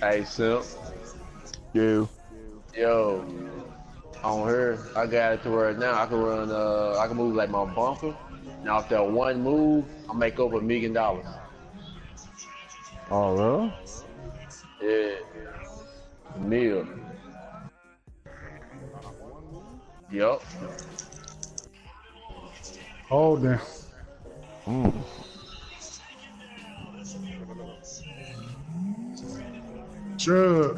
Hey, Simp. You. Yo, on her, I got it to where now I can run, I can move like my bumper. Now, if that one move, I make over $1 million. Oh, really? Yeah, meal. Yup. Holding. Mm. Sure.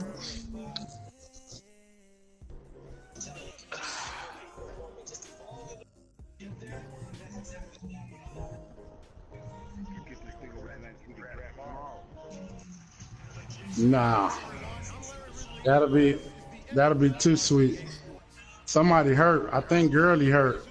Nah. That'll be too sweet. Somebody hurt. I think Gurley hurt.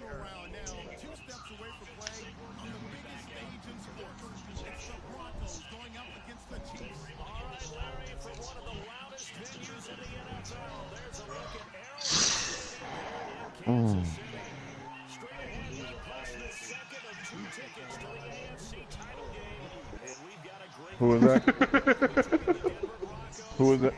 Mm. Who is that? Who is it?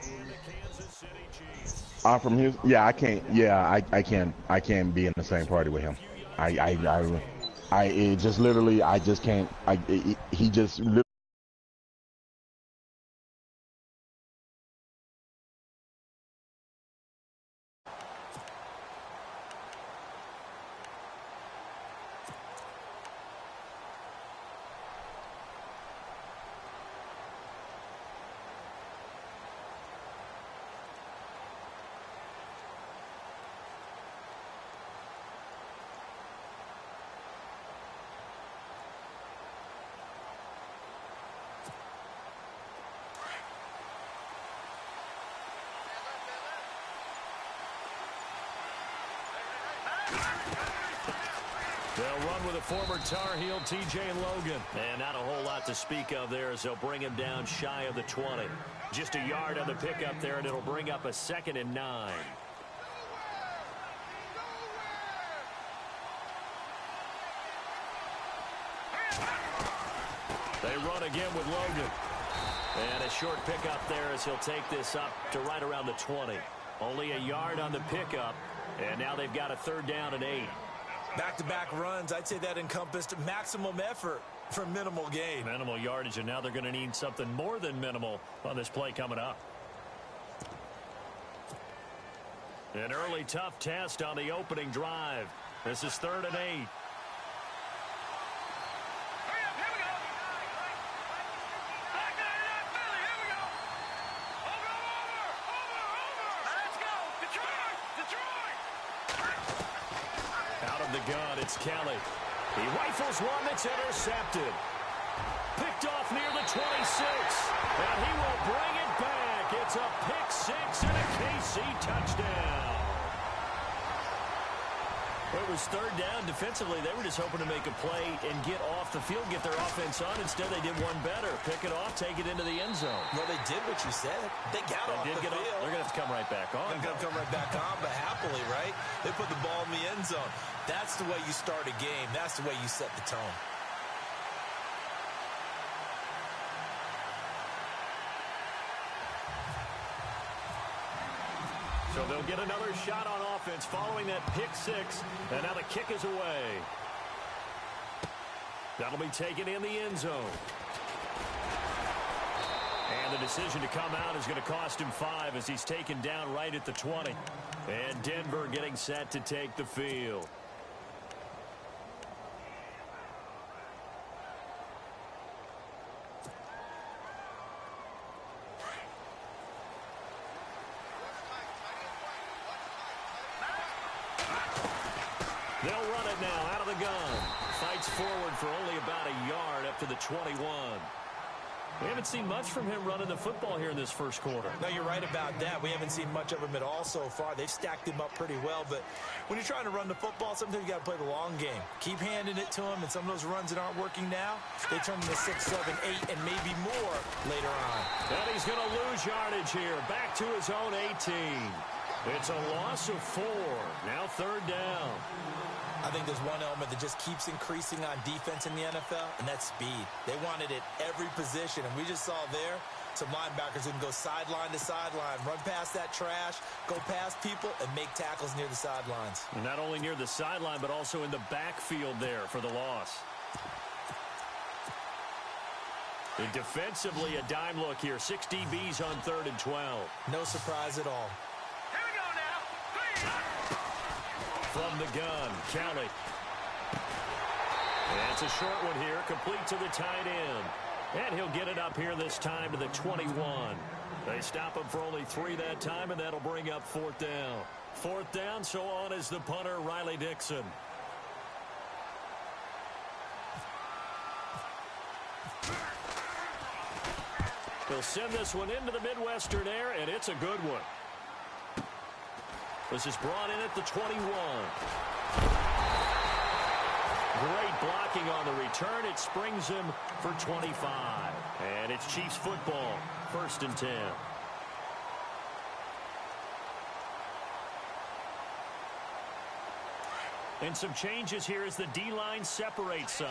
I'm from Houston. Yeah, I can't. Yeah, I can't. I can't be in the same party with him. It just literally, I just can't. He just. They'll run with a former Tar Heel, TJ Logan. And not a whole lot to speak of there as they'll bring him down shy of the 20. Just a yard on the pickup there, and it'll bring up a 2nd and 9. They run again with Logan. And a short pickup there as he'll take this up to right around the 20. Only a yard on the pickup, and now they've got a 3rd down and 8. Back-to-back runs, I'd say that encompassed maximum effort for minimal gain. Minimal yardage, and now they're going to need something more than minimal on this play coming up. An early tough test on the opening drive. This is 3rd and 8. Out of the gun, it's Kelly. He rifles one that's intercepted. Picked off near the 26. And he will bring it back. It's a pick 6 and a KC touchdown. It was 3rd down. Defensively, they were just hoping to make a play and get off the field, get their offense on. Instead, they did one better. Pick it off, take it into the end zone. Well, they did what you said. They got off the field. They're going to have to come right back on. They're going to come right back on, but happily, right? They put the ball in the end zone. That's the way you start a game. That's the way you set the tone. So they'll get another shot on offense following that pick 6. And now the kick is away. That'll be taken in the end zone. And the decision to come out is going to cost him 5 as he's taken down right at the 20. And Denver getting set to take the field. They'll run it now out of the gun. Fights forward for only about a yard up to the 21. We haven't seen much from him running the football here in this first quarter. No, you're right about that. We haven't seen much of him at all so far. They've stacked him up pretty well, but when you're trying to run the football, sometimes you got to play the long game. Keep handing it to him, and some of those runs that aren't working now, they turn into 6, 7, 8, and maybe more later on. And he's going to lose yardage here. Back to his own 18. It's a loss of 4. Now 3rd down. I think there's one element that just keeps increasing on defense in the NFL, and that's speed. They want it at every position, and we just saw there some linebackers who can go sideline to sideline, run past that trash, go past people, and make tackles near the sidelines. Not only near the sideline, but also in the backfield there for the loss. And defensively, a dime look here. 6 DBs on 3rd and 12. No surprise at all. Here we go now. From the gun, Kelly. And it's a short one here, complete to the tight end. And he'll get it up here this time to the 21. They stop him for only 3 that time, and that'll bring up 4th down. 4th down, so on is the punter, Riley Dixon. He'll send this one into the Midwestern air, and it's a good one. This is brought in at the 21. Great blocking on the return. It springs him for 25. And it's Chiefs football, 1st and 10. And some changes here as the D-line separates some.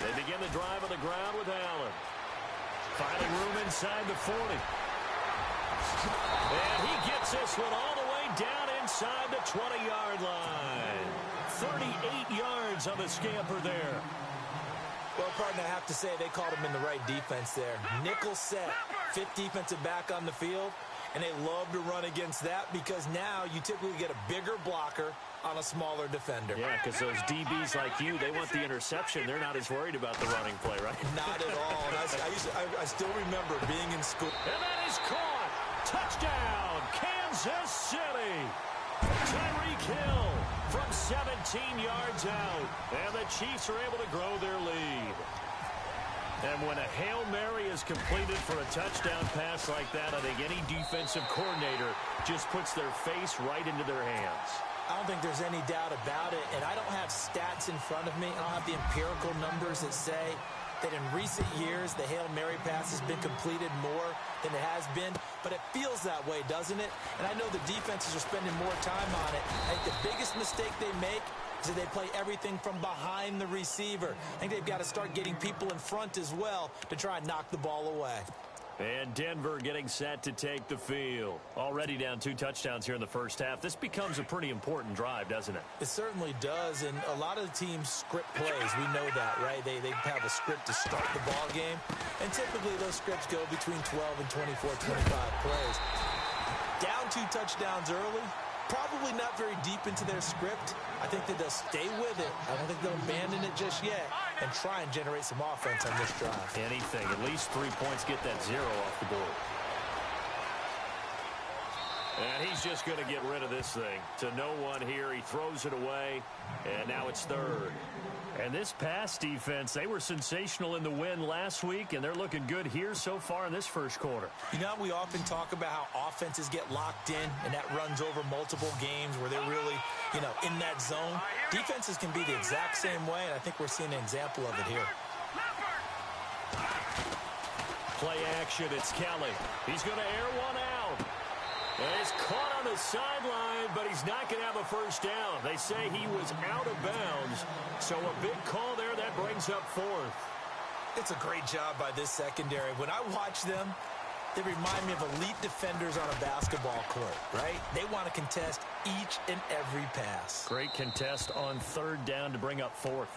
They begin the drive on the ground with Allen. Finding room inside the 40. And he gets this one all the way down inside the 20-yard line. 38 yards on the scamper there. Well, partner, I have to say they called him in the right defense there. Nickel set, 5th defensive back on the field, and they love to run against that because now you typically get a bigger blocker on a smaller defender. Yeah, because those DBs like you, they want the interception. They're not as worried about the running play, right? Not at all. And I still remember being in school. And that is caught. Touchdown, Kansas City. Tyreek Hill from 17 yards out. And the Chiefs are able to grow their lead. And when a Hail Mary is completed for a touchdown pass like that, I think any defensive coordinator just puts their face right into their hands. I don't think there's any doubt about it, and I don't have stats in front of me. I don't have the empirical numbers that say that in recent years the Hail Mary pass has been completed more than it has been, but it feels that way, doesn't it? And I know the defenses are spending more time on it. I think the biggest mistake they make is that they play everything from behind the receiver. I think they've got to start getting people in front as well to try and knock the ball away. And Denver getting set to take the field. Already down 2 touchdowns here in the first half. This becomes a pretty important drive, doesn't it? It certainly does, and a lot of the teams script plays. We know that, right? They have a script to start the ball game, and typically those scripts go between 12 and 24, 25 plays. Down 2 touchdowns early, probably not very deep into their script. I think that they'll stay with it. I don't think they'll abandon it just yet and try and generate some offense on this drive. Anything. At least 3 points, get that 0 off the board. And he's just going to get rid of this thing. To no one here. He throws it away, and now it's 3rd. And this pass defense, they were sensational in the win last week, and they're looking good here so far in this first quarter. You know, we often talk about how offenses get locked in, and that runs over multiple games where they're really, in that zone. Defenses can be the exact same way, and I think we're seeing an example of it here. Play action, it's Kelly. He's going to air one out. And he's caught on the sideline, but he's not going to have a first down. They say he was out of bounds, so a big call there that brings up 4th. It's a great job by this secondary. When I watch them, they remind me of elite defenders on a basketball court, right? They want to contest each and every pass. Great contest on 3rd down to bring up 4th.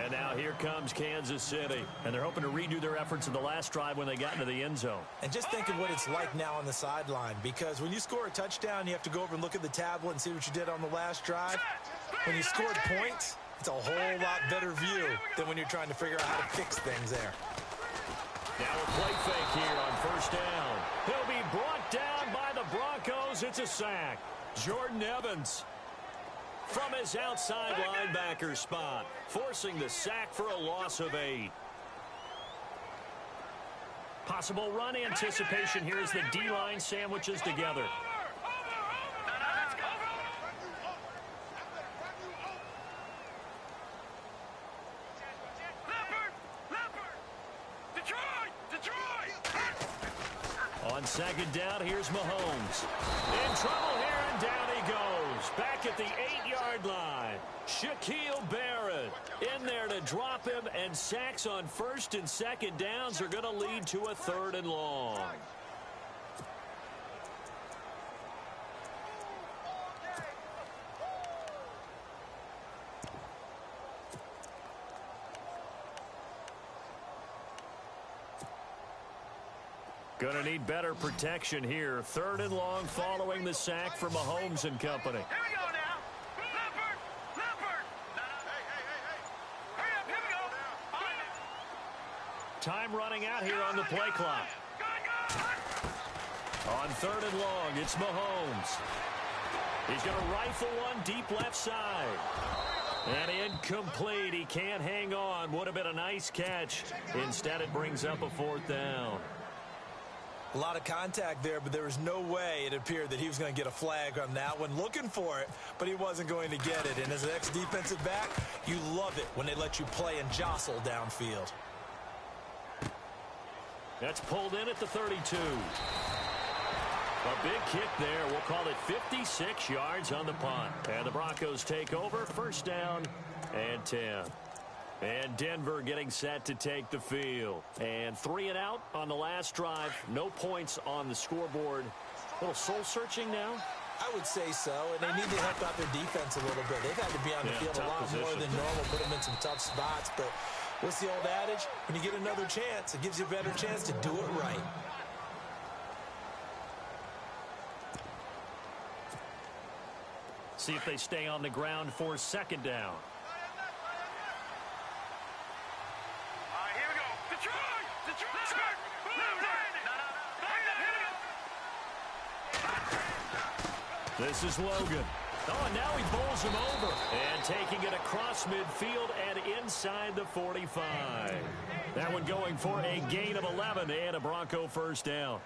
And now here comes Kansas City. And they're hoping to redo their efforts in the last drive when they got into the end zone. And just think of what it's like now on the sideline. Because when you score a touchdown, you have to go over and look at the tablet and see what you did on the last drive. When you scored points, it's a whole lot better view than when you're trying to figure out how to fix things there. Now a play fake here on 1st down. He'll be brought down by the Broncos. It's a sack. Jordan Evans from his outside linebacker spot, forcing the sack for a loss of 8. Possible run anticipation here as the D-line sandwiches together. On second down, here's Mahomes. In trouble here, and down he goes. Back at the 8-yard line. Shaquille Barrett in there to drop him, and sacks on first and second downs are going to lead to a 3rd and long. Going to need better protection here. 3rd and long following the sack from Mahomes and company. Here we go now. Leopard. Leopard. Hey. Hurry up. Here we go. Time running out here on the play clock. On 3rd and long, it's Mahomes. He's going to rifle one deep left side. And incomplete. He can't hang on. Would have been a nice catch. Instead, it brings up a 4th down. A lot of contact there, but there was no way it appeared that he was going to get a flag on that one. Looking for it, but he wasn't going to get it. And as an ex-defensive back, you love it when they let you play and jostle downfield. That's pulled in at the 32. A big kick there. We'll call it 56 yards on the punt. And the Broncos take over. 1st down and 10. And Denver getting set to take the field. And 3 and out on the last drive. No points on the scoreboard. A little soul-searching now. I would say so, and they need to help out their defense a little bit. They've had to be on the field a lot more than normal, put them in some tough spots. But what's the old adage? When you get another chance, it gives you a better chance to do it right. See if they stay on the ground for 2nd down. This is Logan. Oh, and now he bowls him over. And taking it across midfield and inside the 45. That one going for a gain of 11 and a Bronco 1st down.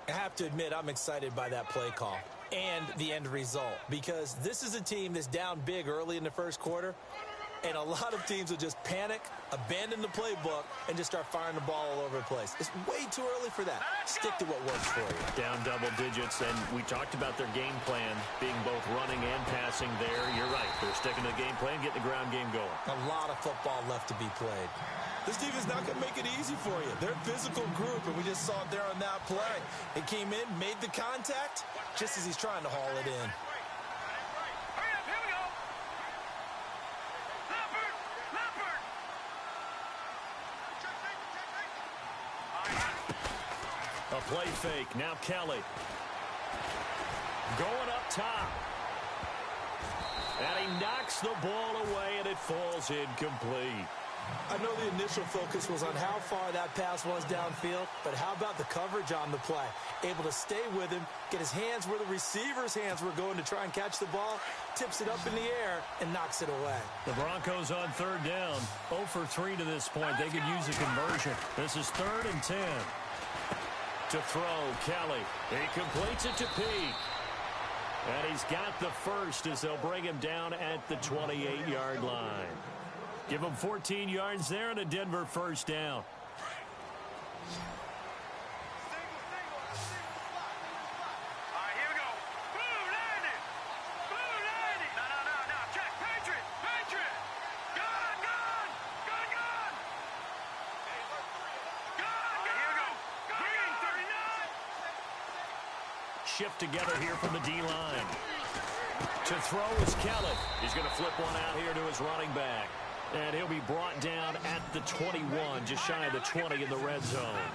I have to admit, I'm excited by that play call and the end result, because this is a team that's down big early in the 1st quarter, and a lot of teams will just panic, abandon the playbook, and just start firing the ball all over the place. It's way too early for that. Stick to what works for you. Down double digits, and we talked about their game plan being both running and passing there. You're right. They're sticking to the game plan, getting the ground game going. A lot of football left to be played. This team is not going to make it easy for you. They're a physical group, and we just saw it there on that play. It came in, made the contact, just as he's trying to haul it in. A play fake. Now Kelly. Going up top. And he knocks the ball away, and it falls incomplete. I know the initial focus was on how far that pass was downfield, but how about the coverage on the play? Able to stay with him, get his hands where the receiver's hands were going to try and catch the ball, tips it up in the air, and knocks it away. The Broncos on 3rd down. 0 for 3 to this point. They could use a conversion. This is 3rd and 10. To throw, Kelly. He completes it to Peak. And he's got the 1st as they'll bring him down at the 28-yard line. Give him 14 yards there and a Denver 1st down. Shift together here from the D-line. To throw is Kelly. He's going to flip one out here to his running back. And he'll be brought down at the 21, just shy of the 20 in the red zone.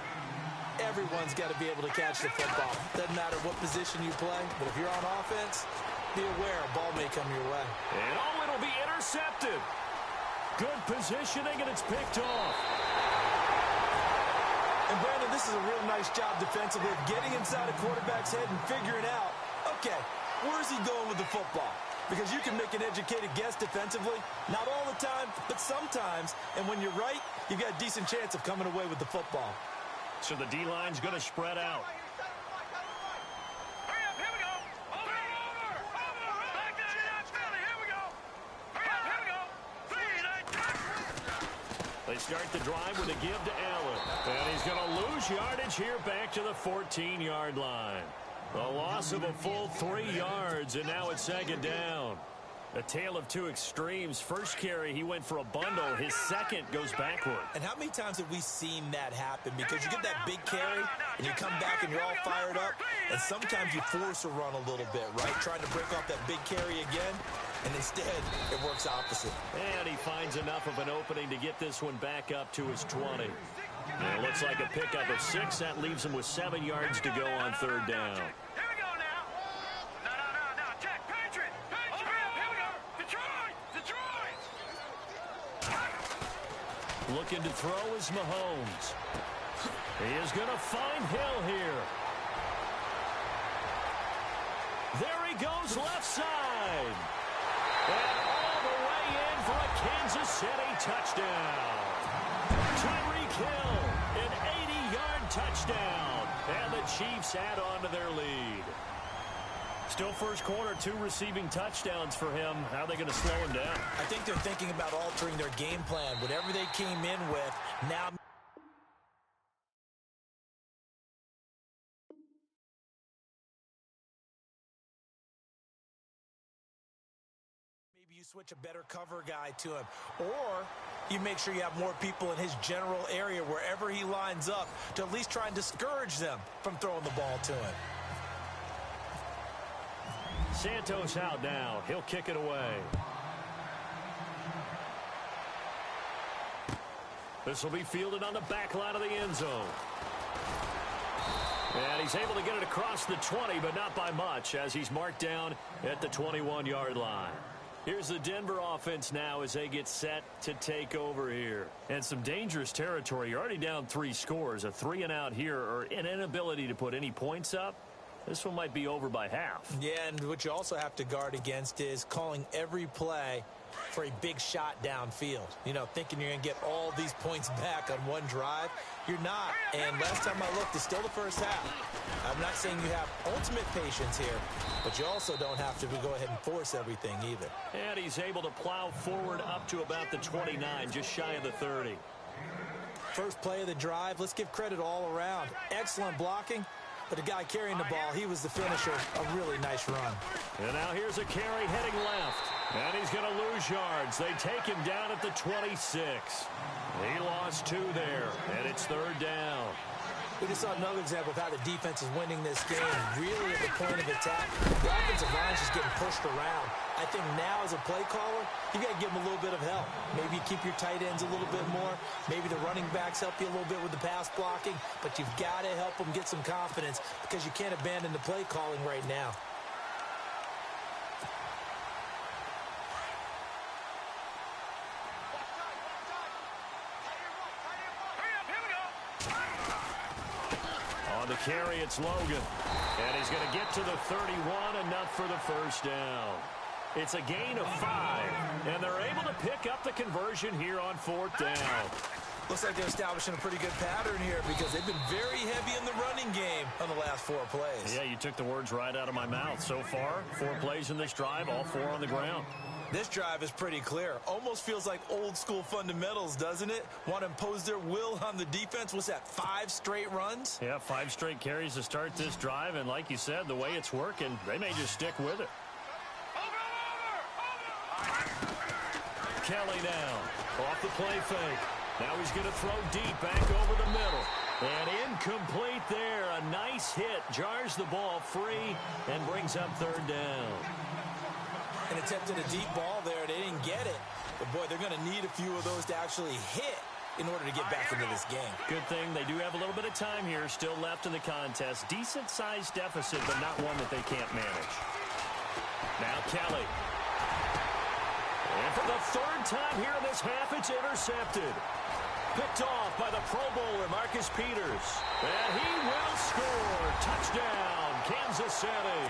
Everyone's got to be able to catch the football. Doesn't matter what position you play, but if you're on offense, be aware a ball may come your way. And oh, it'll be intercepted. Good positioning, and it's picked off. And Brandon, this is a real nice job defensively of getting inside a quarterback's head and figuring out, okay, where's he going with the football? Because you can make an educated guess defensively. Not all the time, but sometimes. And when you're right, you've got a decent chance of coming away with the football. So the D-line's going to spread out. Hurry up, here we go. Over. Back down to that Philly, here we go. Hurry up, here we go. 3, 9, 10. They start the drive with a give to Allen. And he's going to lose lose yardage here back to the 14-yard line. A loss of a full 3 yards, and now it's second down. A tale of two extremes. First carry, he went for a bundle. His second goes backward. And how many times have we seen that happen? Because you get that big carry, and you come back and you're all fired up, and sometimes you force a run a little bit, right? Trying to break off that big carry again, and instead it works opposite. And he finds enough of an opening to get this one back up to his 20. And it looks like a pickup of 6. That leaves him with 7 yards to go on third down. Here we go now. No. Check. Patriot. Here we go. Detroit. Looking to throw is Mahomes. He is going to find Hill here. There he goes left side. And all the way in for a Kansas City touchdown. Tyreek Hill, an 80-yard touchdown. And the Chiefs add on to their lead. Still first quarter, 2 receiving touchdowns for him. How are they going to slow him down? I think they're thinking about altering their game plan. Whatever they came in with, now maybe you switch a better cover guy to him. Or you make sure you have more people in his general area wherever he lines up to at least try and discourage them from throwing the ball to him. Santos out now. He'll kick it away. This will be fielded on the back line of the end zone. And he's able to get it across the 20, but not by much, as he's marked down at the 21-yard line. Here's the Denver offense now as they get set to take over here. And some dangerous territory. You're already down 3 scores. A 3-and-out here, or an inability to put any points up. This one might be over by half. Yeah, and what you also have to guard against is calling every play for a big shot downfield. You know, thinking you're going to get all these points back on one drive. You're not. And last time I looked, it's still the first half. I'm not saying you have ultimate patience here, but you also don't have to go ahead and force everything either. And he's able to plow forward up to about the 29, just shy of the 30. First play of the drive, let's give credit all around. Excellent blocking. But the guy carrying the ball, he was the finisher. A really nice run. And now here's a carry heading left. And he's going to lose yards. They take him down at the 26. He lost 2 there, and it's third down. We just saw another example of how the defense is winning this game. Really at the point of attack, the offensive line's just getting pushed around. I think now as a play caller, you got to give them a little bit of help. Maybe you keep your tight ends a little bit more. Maybe the running backs help you a little bit with the pass blocking. But you've got to help them get some confidence because you can't abandon the play calling right now. The carry, it's Logan. And he's going to get to the 31, enough for the first down. It's a gain of 5, and they're able to pick up the conversion here on 4th down. Looks like they're establishing a pretty good pattern here because they've been very heavy in the running game on the last 4 plays. Yeah, you took the words right out of my mouth. So far, 4 plays in this drive, all 4 on the ground. This drive is pretty clear. Almost feels like old school fundamentals, doesn't it? Want to impose their will on the defense. What's that, 5 straight runs? Yeah, 5 straight carries to start this drive. And like you said, the way it's working, they may just stick with it. Kelly now off the play fake. Now he's going to throw deep back over the middle. And incomplete there. A nice hit. Jars the ball free and brings up third down. And attempted a deep ball there. They didn't get it. But, boy, they're going to need a few of those to actually hit in order to get back into this game. Good thing they do have a little bit of time here still left in the contest. Decent-sized deficit, but not one that they can't manage. Now Kelly. And for the 3rd time here in this half, it's intercepted. Picked off by the Pro Bowler, Marcus Peters. And he will score. Touchdown, Kansas City.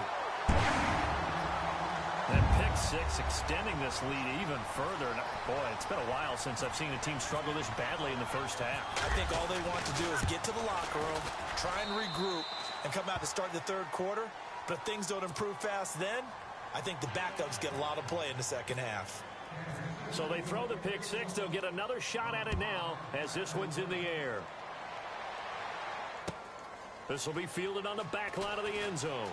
That pick 6 extending this lead even further. Boy, it's been a while since I've seen a team struggle this badly in the first half. I think all they want to do is get to the locker room, try and regroup, and come out to start the 3rd quarter. But if things don't improve fast then, I think the backups get a lot of play in the second half. So they throw the pick 6. They'll get another shot at it now as this one's in the air. This will be fielded on the back line of the end zone.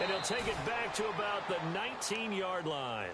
And he'll take it back to about the 19-yard line.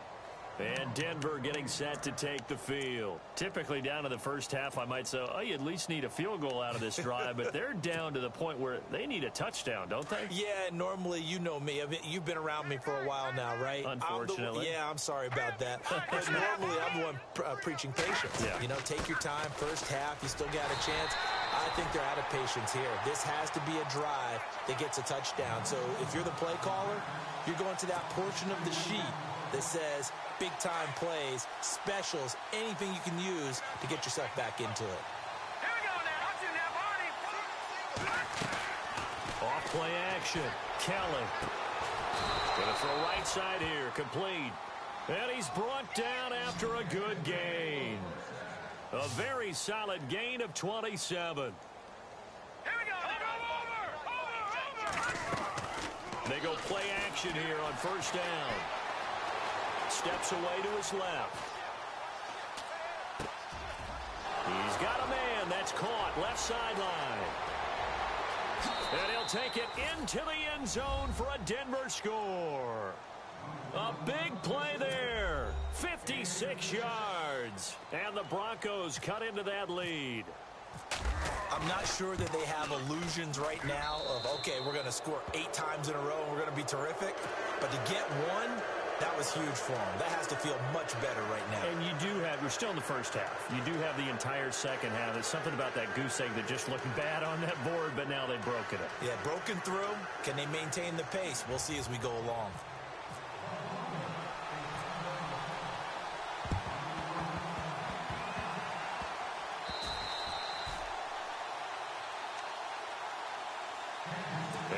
And Denver getting set to take the field. Typically down to the first half, I might say, oh, you at least need a field goal out of this drive. But they're down to the point where they need a touchdown, don't they? Yeah, normally, you know me. You've been around me for a while now, right? Unfortunately. I'm sorry about that. But normally, I'm the one preaching patience. Yeah. You know, take your time. First half, you still got a chance. I think they're out of patience here. This has to be a drive that gets a touchdown. So if you're the play caller, you're going to that portion of the sheet that says big-time plays, specials, anything you can use to get yourself back into it. Here we go now. Watch it now, Barney. Off play action. Kelly. Gonna throw right side here. Complete. And he's brought down after a good gain. A very solid gain of 27. Here we go. Over. They go play action here on first down. Steps away to his left. He's got a man. That's caught. Left sideline. And he'll take it into the end zone for a Denver score. A big play there. 56 yards. And the Broncos cut into that lead. I'm not sure that they have illusions right now of, okay, we're going to score 8 times in a row and we're going to be terrific. But to get one, that was huge for them. That has to feel much better right now. And you do have, we're still in the first half. You do have the entire second half. There's something about that goose egg that just looked bad on that board, but now they've broken it. Yeah, broken through. Can they maintain the pace? We'll see as we go along.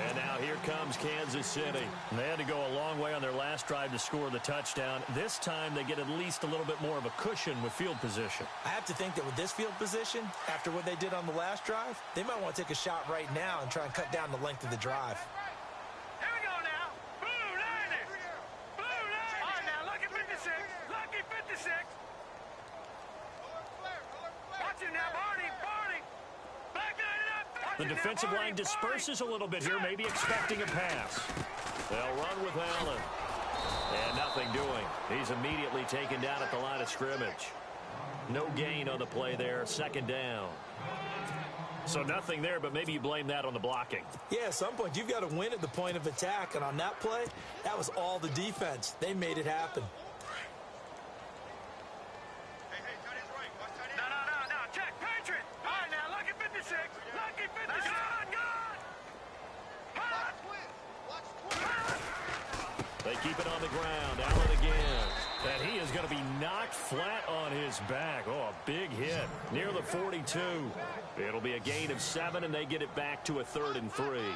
And now here comes Kansas City. They had to go a long way on their last drive to score the touchdown. This time they get at least a little bit more of a cushion with field position. I have to think that with this field position, after what they did on the last drive, they might want to take a shot right now and try and cut down the length of the drive. Here we go now. Blue 90. Blue 90. All right, now, lucky 56. Lucky 56. Watch it now, Barney. Barney. Back 90 up. The defensive line disperses a little bit here, maybe expecting a pass. They'll run with Allen. And nothing doing. He's immediately taken down at the line of scrimmage. No gain on the play there. Second down. So nothing there, but maybe you blame that on the blocking. Yeah, at some point, you've got to win at the point of attack. And on that play, that was all the defense. They made it happen. No. Check. Patriot. All right, now, lucky 56. Lucky 56. They keep it on the ground. Allen again. And he is going to be knocked flat on his back. Oh, a big hit near the 42. It'll be a gain of 7, and they get it back to a 3rd and 3. Here we go.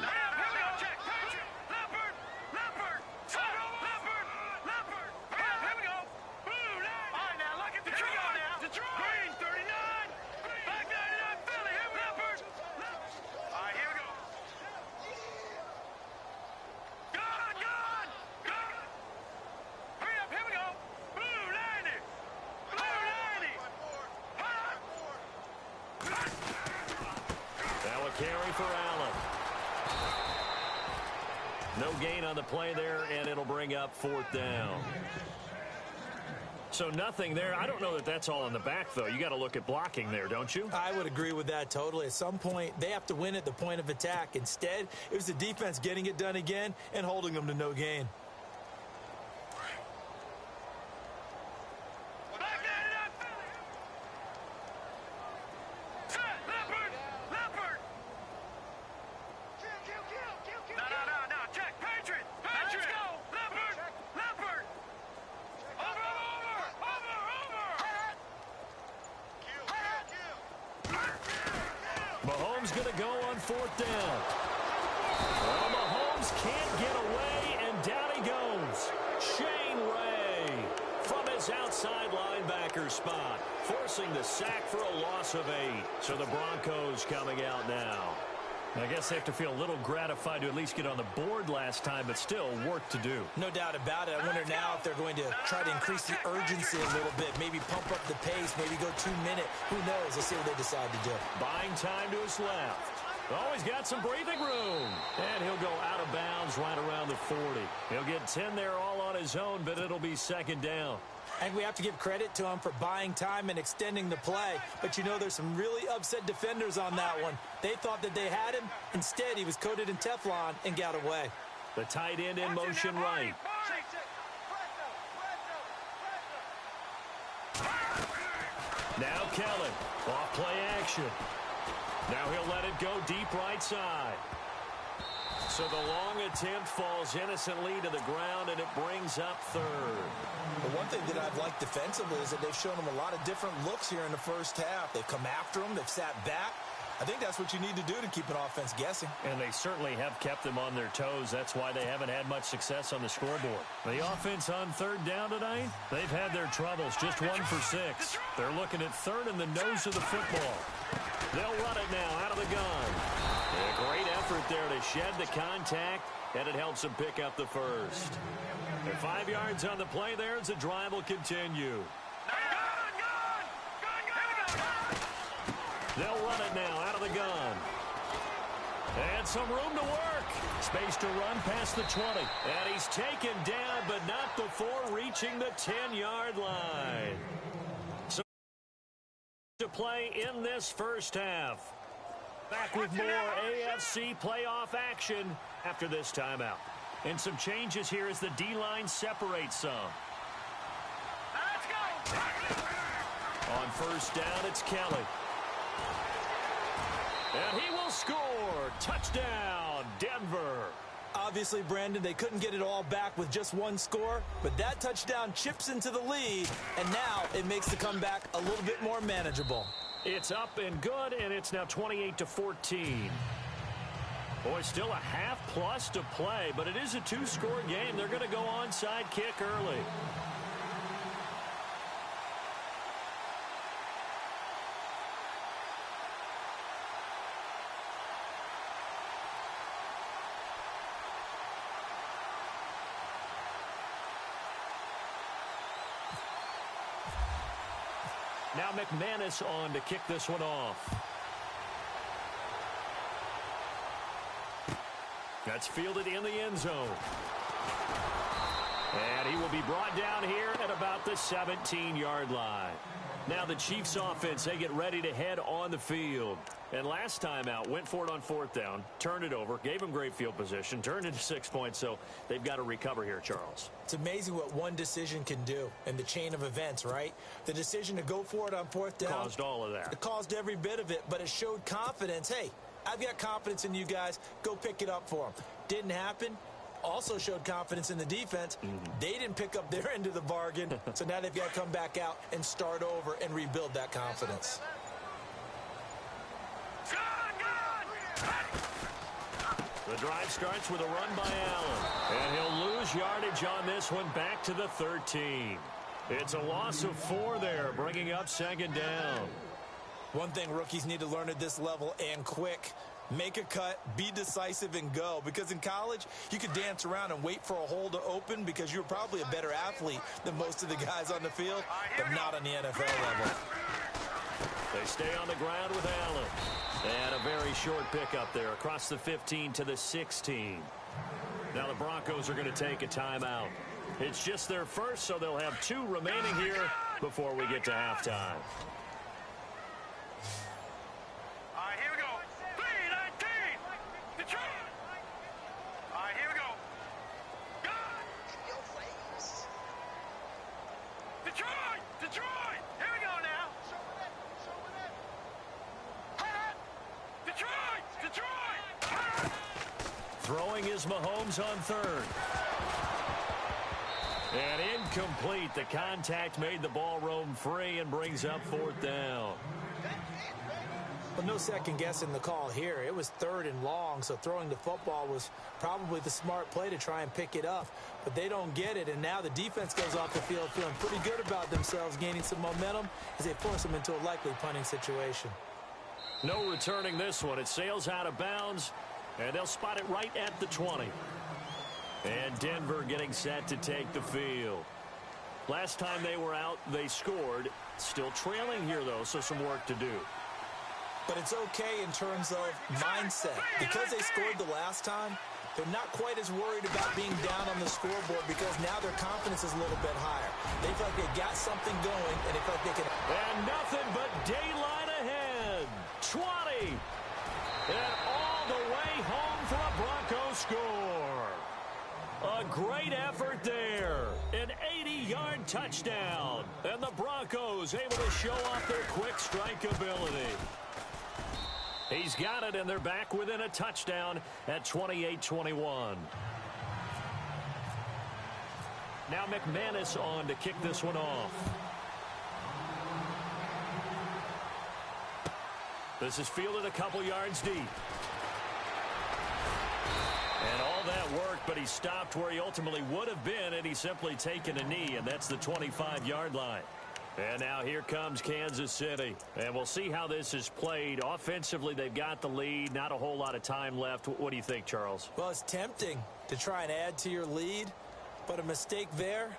Check. Patriot. Leopard. Here we go. Blue 90. All right, now, lucky. Here we go now. Green 39. Back 99. Philly. Here we go. Leopard. All right, here we go. Gone. Hurry up. Here we go. Blue 90. Now a carry for Allen. No gain on the play there, and it'll bring up 4th down. So nothing there. I don't know that that's all in the back, though. You got to look at blocking there, don't you? I would agree with that totally. At some point, they have to win at the point of attack. Instead, it was the defense getting it done again and holding them to no gain. Back 99. Philly. Set. Leopard. No. Check. Patriot. Let's go. Leopard. Over. Mahomes going to go on 4th down. Well, Mahomes can't get away, and down he goes. Shane Ray from his outside linebacker spot, forcing the sack for a loss of 8. So the Broncos coming out now. I guess they have to feel a little gratified to at least get on the board last time, but still work to do. No doubt about it. I wonder now if they're going to try to increase the urgency a little bit, maybe pump up the pace, maybe go 2 minute. Who knows? Let's see what they decide to do. Buying time to his left. Oh, he's got some breathing room. And he'll go out of bounds right around the 40. He'll get 10 there all on his own, but it'll be second down. And we have to give credit to him for buying time and extending the play. But, you know, there's some really upset defenders on that one. They thought that they had him. Instead, he was coated in Teflon and got away. The tight end in motion right. Now Kelly, off play action. Now he'll let it go deep right side. So the long attempt falls innocently to the ground, and it brings up third. But one thing that I've liked defensively is that they've shown him a lot of different looks here in the first half. They've come after him. They've sat back. I think that's what you need to do to keep an offense guessing. And they certainly have kept them on their toes. That's why they haven't had much success on the scoreboard. The offense on third down tonight, they've had their troubles. Just 1 for 6. They're looking at third in the nose of the football. They'll run it now out of the gun. A great effort there to shed the contact, and it helps them pick up the first. They're 5 yards on the play there as the drive will continue. They'll run it now out of the gun. And some room to work. Space to run past the 20. And he's taken down, but not before reaching the 10-yard line. So to play in this first half. Back with more AFC playoff action after this timeout. And some changes here as the D-line separates some. Let's go. On first down, it's Kelly. And he will score. Touchdown, Denver. Obviously, Brandon, they couldn't get it all back with just one score, but that touchdown chips into the lead, and now it makes the comeback a little bit more manageable. It's up and good, and it's now 28-14. Boy, still a half plus to play, but it is a 2-score game. They're going to go onside kick early. Now McManus on to kick this one off. That's fielded in the end zone. And he will be brought down here at about the 17-yard line. Now the Chiefs offense, they get ready to head on the field. And last time out, went for it on fourth down, turned it over, gave them great field position, turned into 6 points, so they've got to recover here, Charles. It's amazing what one decision can do in the chain of events, right? The decision to go for it on fourth down. Caused all of that. It caused every bit of it, but it showed confidence. Hey, I've got confidence in you guys. Go pick it up for them. Didn't happen. Also showed confidence in the defense. They didn't pick up their end of the bargain, so now they've got to come back out and start over and rebuild that confidence. The drive starts with a run by Allen. And he'll lose yardage on this one back to the 13. It's a loss of 4 there, bringing up second down. One thing rookies need to learn at this level, and quick, make a cut, be decisive, and go. Because in college, you could dance around and wait for a hole to open because you're probably a better athlete than most of the guys on the field, but not on the NFL level. They stay on the ground with Allen. And a very short pickup there across the 15 to the 16. Now the Broncos are going to take a timeout. It's just their first, so they'll have 2 remaining here before we get to halftime. All right, here we go. 3-19. Detroit. All right, here we go. Detroit. Detroit. Here we go now. Detroit. Detroit. Throwing is Mahomes on third. And incomplete. The contact made the ball roam free and brings up fourth down. But no second guessing the call here. It was third and long, so throwing the football was probably the smart play to try and pick it up. But they don't get it, and now the defense goes off the field feeling pretty good about themselves, gaining some momentum as they force them into a likely punting situation. No returning this one. It sails out of bounds, and they'll spot it right at the 20. And Denver getting set to take the field. Last time they were out, they scored. Still trailing here, though, so some work to do. but it's okay in terms of mindset. Because they scored the last time, they're not quite as worried about being down on the scoreboard because now their confidence is a little bit higher. They feel like they've got something going, and they feel like they can... And nothing but daylight ahead. 20. And all the way home for a Broncos score. A great effort there. An 80-yard touchdown. And the Broncos able to show off their quick strike ability. He's got it, and they're back within a touchdown at 28-21. Now McManus on to kick this one off. This is fielded a couple yards deep. And all that work, but he stopped where he ultimately would have been had he simply taken a knee, and that's the 25-yard line. And now here comes Kansas City. And we'll see how this is played. Offensively, they've got the lead. Not a whole lot of time left. What do you think, Charles? Well, it's tempting to try and add to your lead, but a mistake there,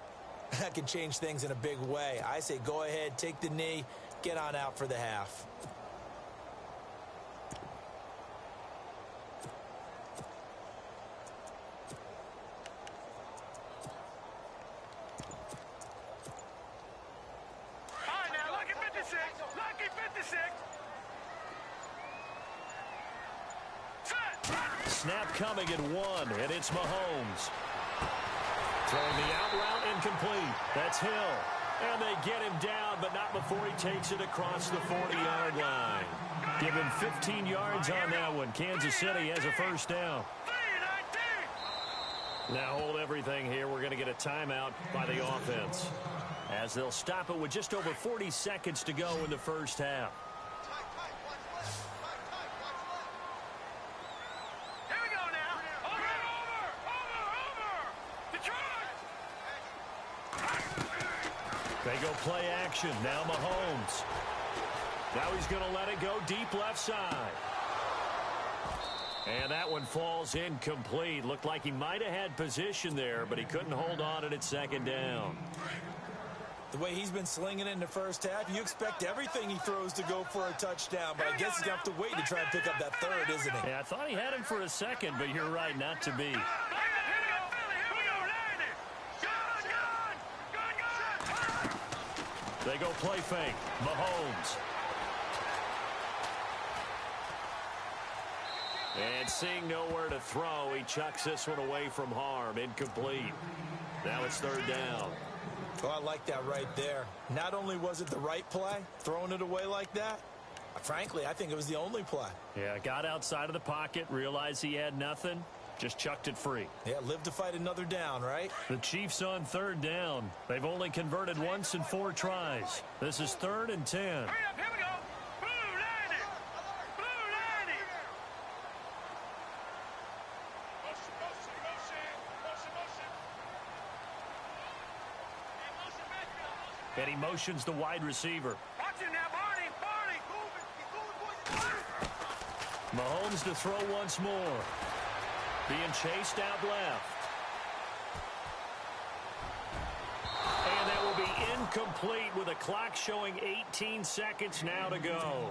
that can change things in a big way. I say go ahead, take the knee, get on out for the half. Snap coming at 1, and it's Mahomes. Throwing the out route incomplete. That's Hill. And they get him down, but not before he takes it across the 40-yard line. Give him 15 yards on that one. Kansas City has a first down. Now hold everything here. We're going to get a timeout by the offense, as they'll stop it with just over 40 seconds to go in the first half. They go play action. Now Mahomes. Now he's going to let it go deep left side. And that one falls incomplete. Looked like he might have had position there, but he couldn't hold on to it at second down. The way he's been slinging it in the first half, you expect everything he throws to go for a touchdown, but I guess he's going to have to wait to try and pick up that third, isn't he? Yeah, I thought he had him for a second, but you're right, not to be. They go play fake. Mahomes. And seeing nowhere to throw, he chucks this one away from harm. Incomplete. Now it's third down. Oh, I like that right there. Not only was it the right play, throwing it away like that, frankly, I think it was the only play. Yeah, got outside of the pocket, realized he had nothing, just chucked it free. Yeah, live to fight another down, right? The Chiefs on third down. They've only converted once in 4 tries. This is 3rd and 10. Hurry up, here we go. Blue 90. Blue 90. And he motions the wide receiver. Watch him now, Barney. Barney. Mahomes to throw once more. Being chased out left. And that will be incomplete with a clock showing 18 seconds now to go.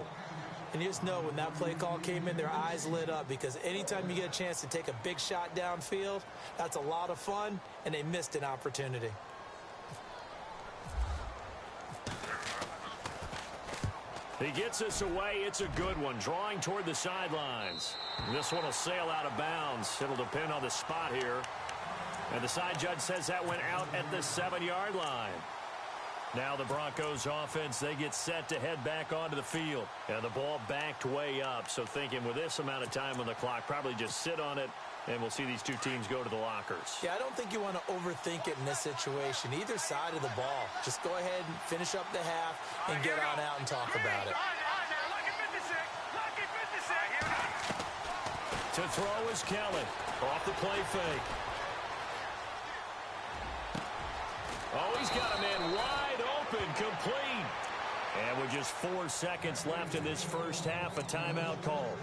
And you just know when that play call came in, their eyes lit up, because anytime you get a chance to take a big shot downfield, that's a lot of fun, and they missed an opportunity. He gets this away. It's a good one. Drawing toward the sidelines. This one will sail out of bounds. It'll depend on the spot here. And the side judge says that went out at the 7-yard line. Now the Broncos offense, they get set to head back onto the field. And the ball backed way up. So thinking with this amount of time on the clock, probably just sit on it. And we'll see these two teams go to the lockers. Yeah, I don't think you want to overthink it in this situation. Either side of the ball. Just go ahead and finish up the half and get on out and talk about it. To throw is Kelly. Off the play fake. Oh, he's got a man wide open, complete. And with just 4 seconds left in this first half, a timeout call.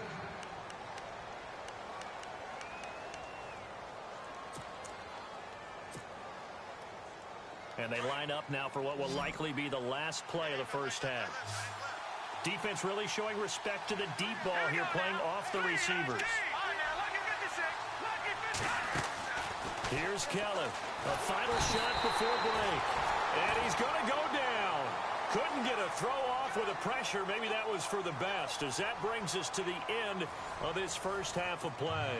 And they line up now for what will likely be the last play of the first half. Defense really showing respect to the deep ball here, playing off the receivers. Here's Kelly. A final shot before break. And he's going to go down. Couldn't get a throw off with the pressure. Maybe that was for the best, as that brings us to the end of this first half of play.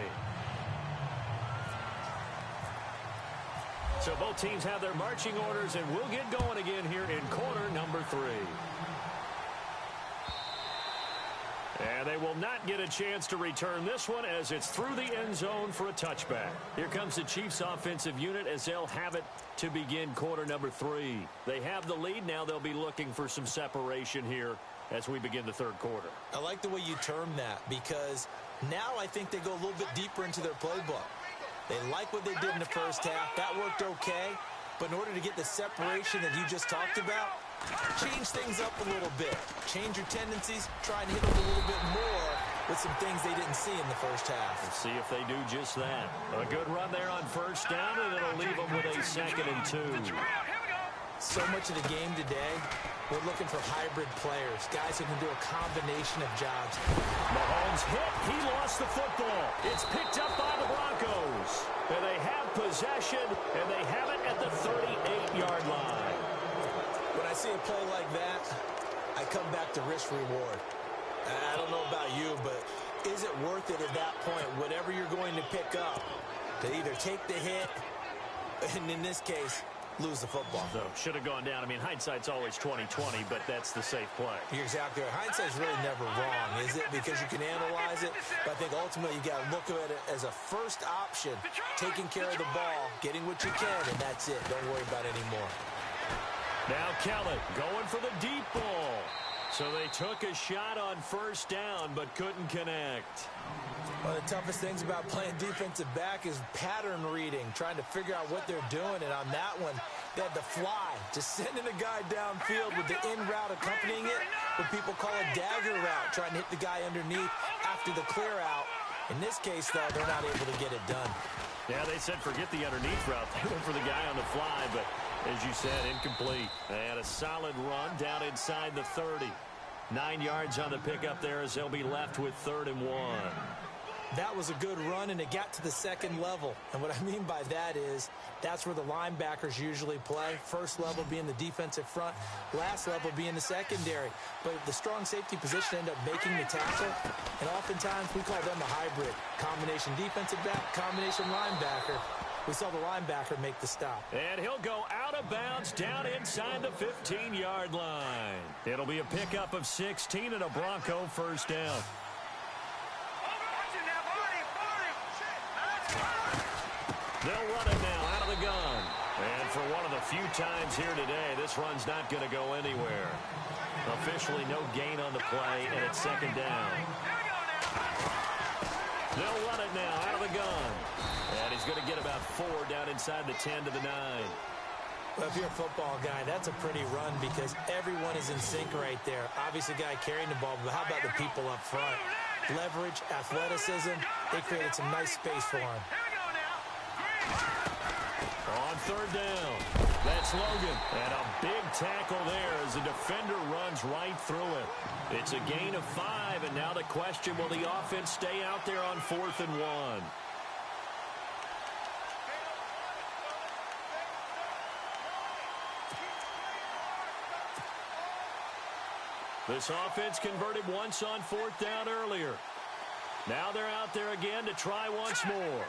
So both teams have their marching orders, and we'll get going again here in quarter number 3. And they will not get a chance to return this one as it's through the end zone for a touchback. Here comes the Chiefs offensive unit as they'll have it to begin quarter number 3. They have the lead. Now they'll be looking for some separation here as we begin the third quarter. I like the way you term that, because now I think they go a little bit deeper into their playbook. They like what they did in the first half. That worked okay. But in order to get the separation that you just talked about, change things up a little bit. Change your tendencies. Try and hit them a little bit more with some things they didn't see in the first half. We'll see if they do just that. A good run there on first down, and it'll leave them with a 2nd and 2. So much of the game today, we're looking for hybrid players, guys who can do a combination of jobs. Mahomes hit. He lost the football. It's picked up by the Broncos. And they have possession, and they have it at the 38-yard line. When I see a play like that, I come back to risk-reward. I don't know about you, but is it worth it at that point, whatever you're going to pick up, to either take the hit, and in this case, lose the football? So, should have gone down. I mean, hindsight's always 20/20, but that's the safe play. You're exactly right. Hindsight's really never wrong, is it? Because you can analyze it, but I think ultimately you got to look at it as a first option, taking care of the ball, getting what you can, and that's it. Don't worry about it anymore. Now Kelly going for the deep ball. So they took a shot on first down, but couldn't connect. One of the toughest things about playing defensive back is pattern reading, trying to figure out what they're doing. And on that one, they had to fly, just sending a guy downfield with the in route accompanying it, what people call a dagger route, trying to hit the guy underneath after the clear out. In this case, though, they're not able to get it done. Yeah, they said forget the underneath route. They went for the guy on the fly, but as you said, incomplete. They had a solid run down inside the 30. 9 yards on the pickup there as they'll be left with 3rd and 1. That was a good run, and it got to the 2nd level. And what I mean by that is that's where the linebackers usually play. First level being the defensive front, last level being the secondary. But the strong safety position ended up making the tackle, and oftentimes we call them a hybrid. Combination defensive back, combination linebacker. We saw the linebacker make the stop. And he'll go out of bounds down inside the 15-yard line. It'll be a pickup of 16 and a Bronco first down. They'll run it now out of the gun. And for one of the few times here today, this run's not going to go anywhere. Officially no gain on the play, and it's 2nd down. They'll run it now out of the gun. And he's going to get about 4 down inside the 10 to the 9. Well, if you're a football guy, that's a pretty run because everyone is in sync right there. Obviously, guy carrying the ball, but how about the people up front? Leverage, athleticism, they created some nice space for him. On 3rd down, that's Logan. And a big tackle there as the defender runs right through it. It's a gain of 5, and now the question, will the offense stay out there on 4th and 1? This offense converted once on 4th down earlier. Now they're out there again to try once more.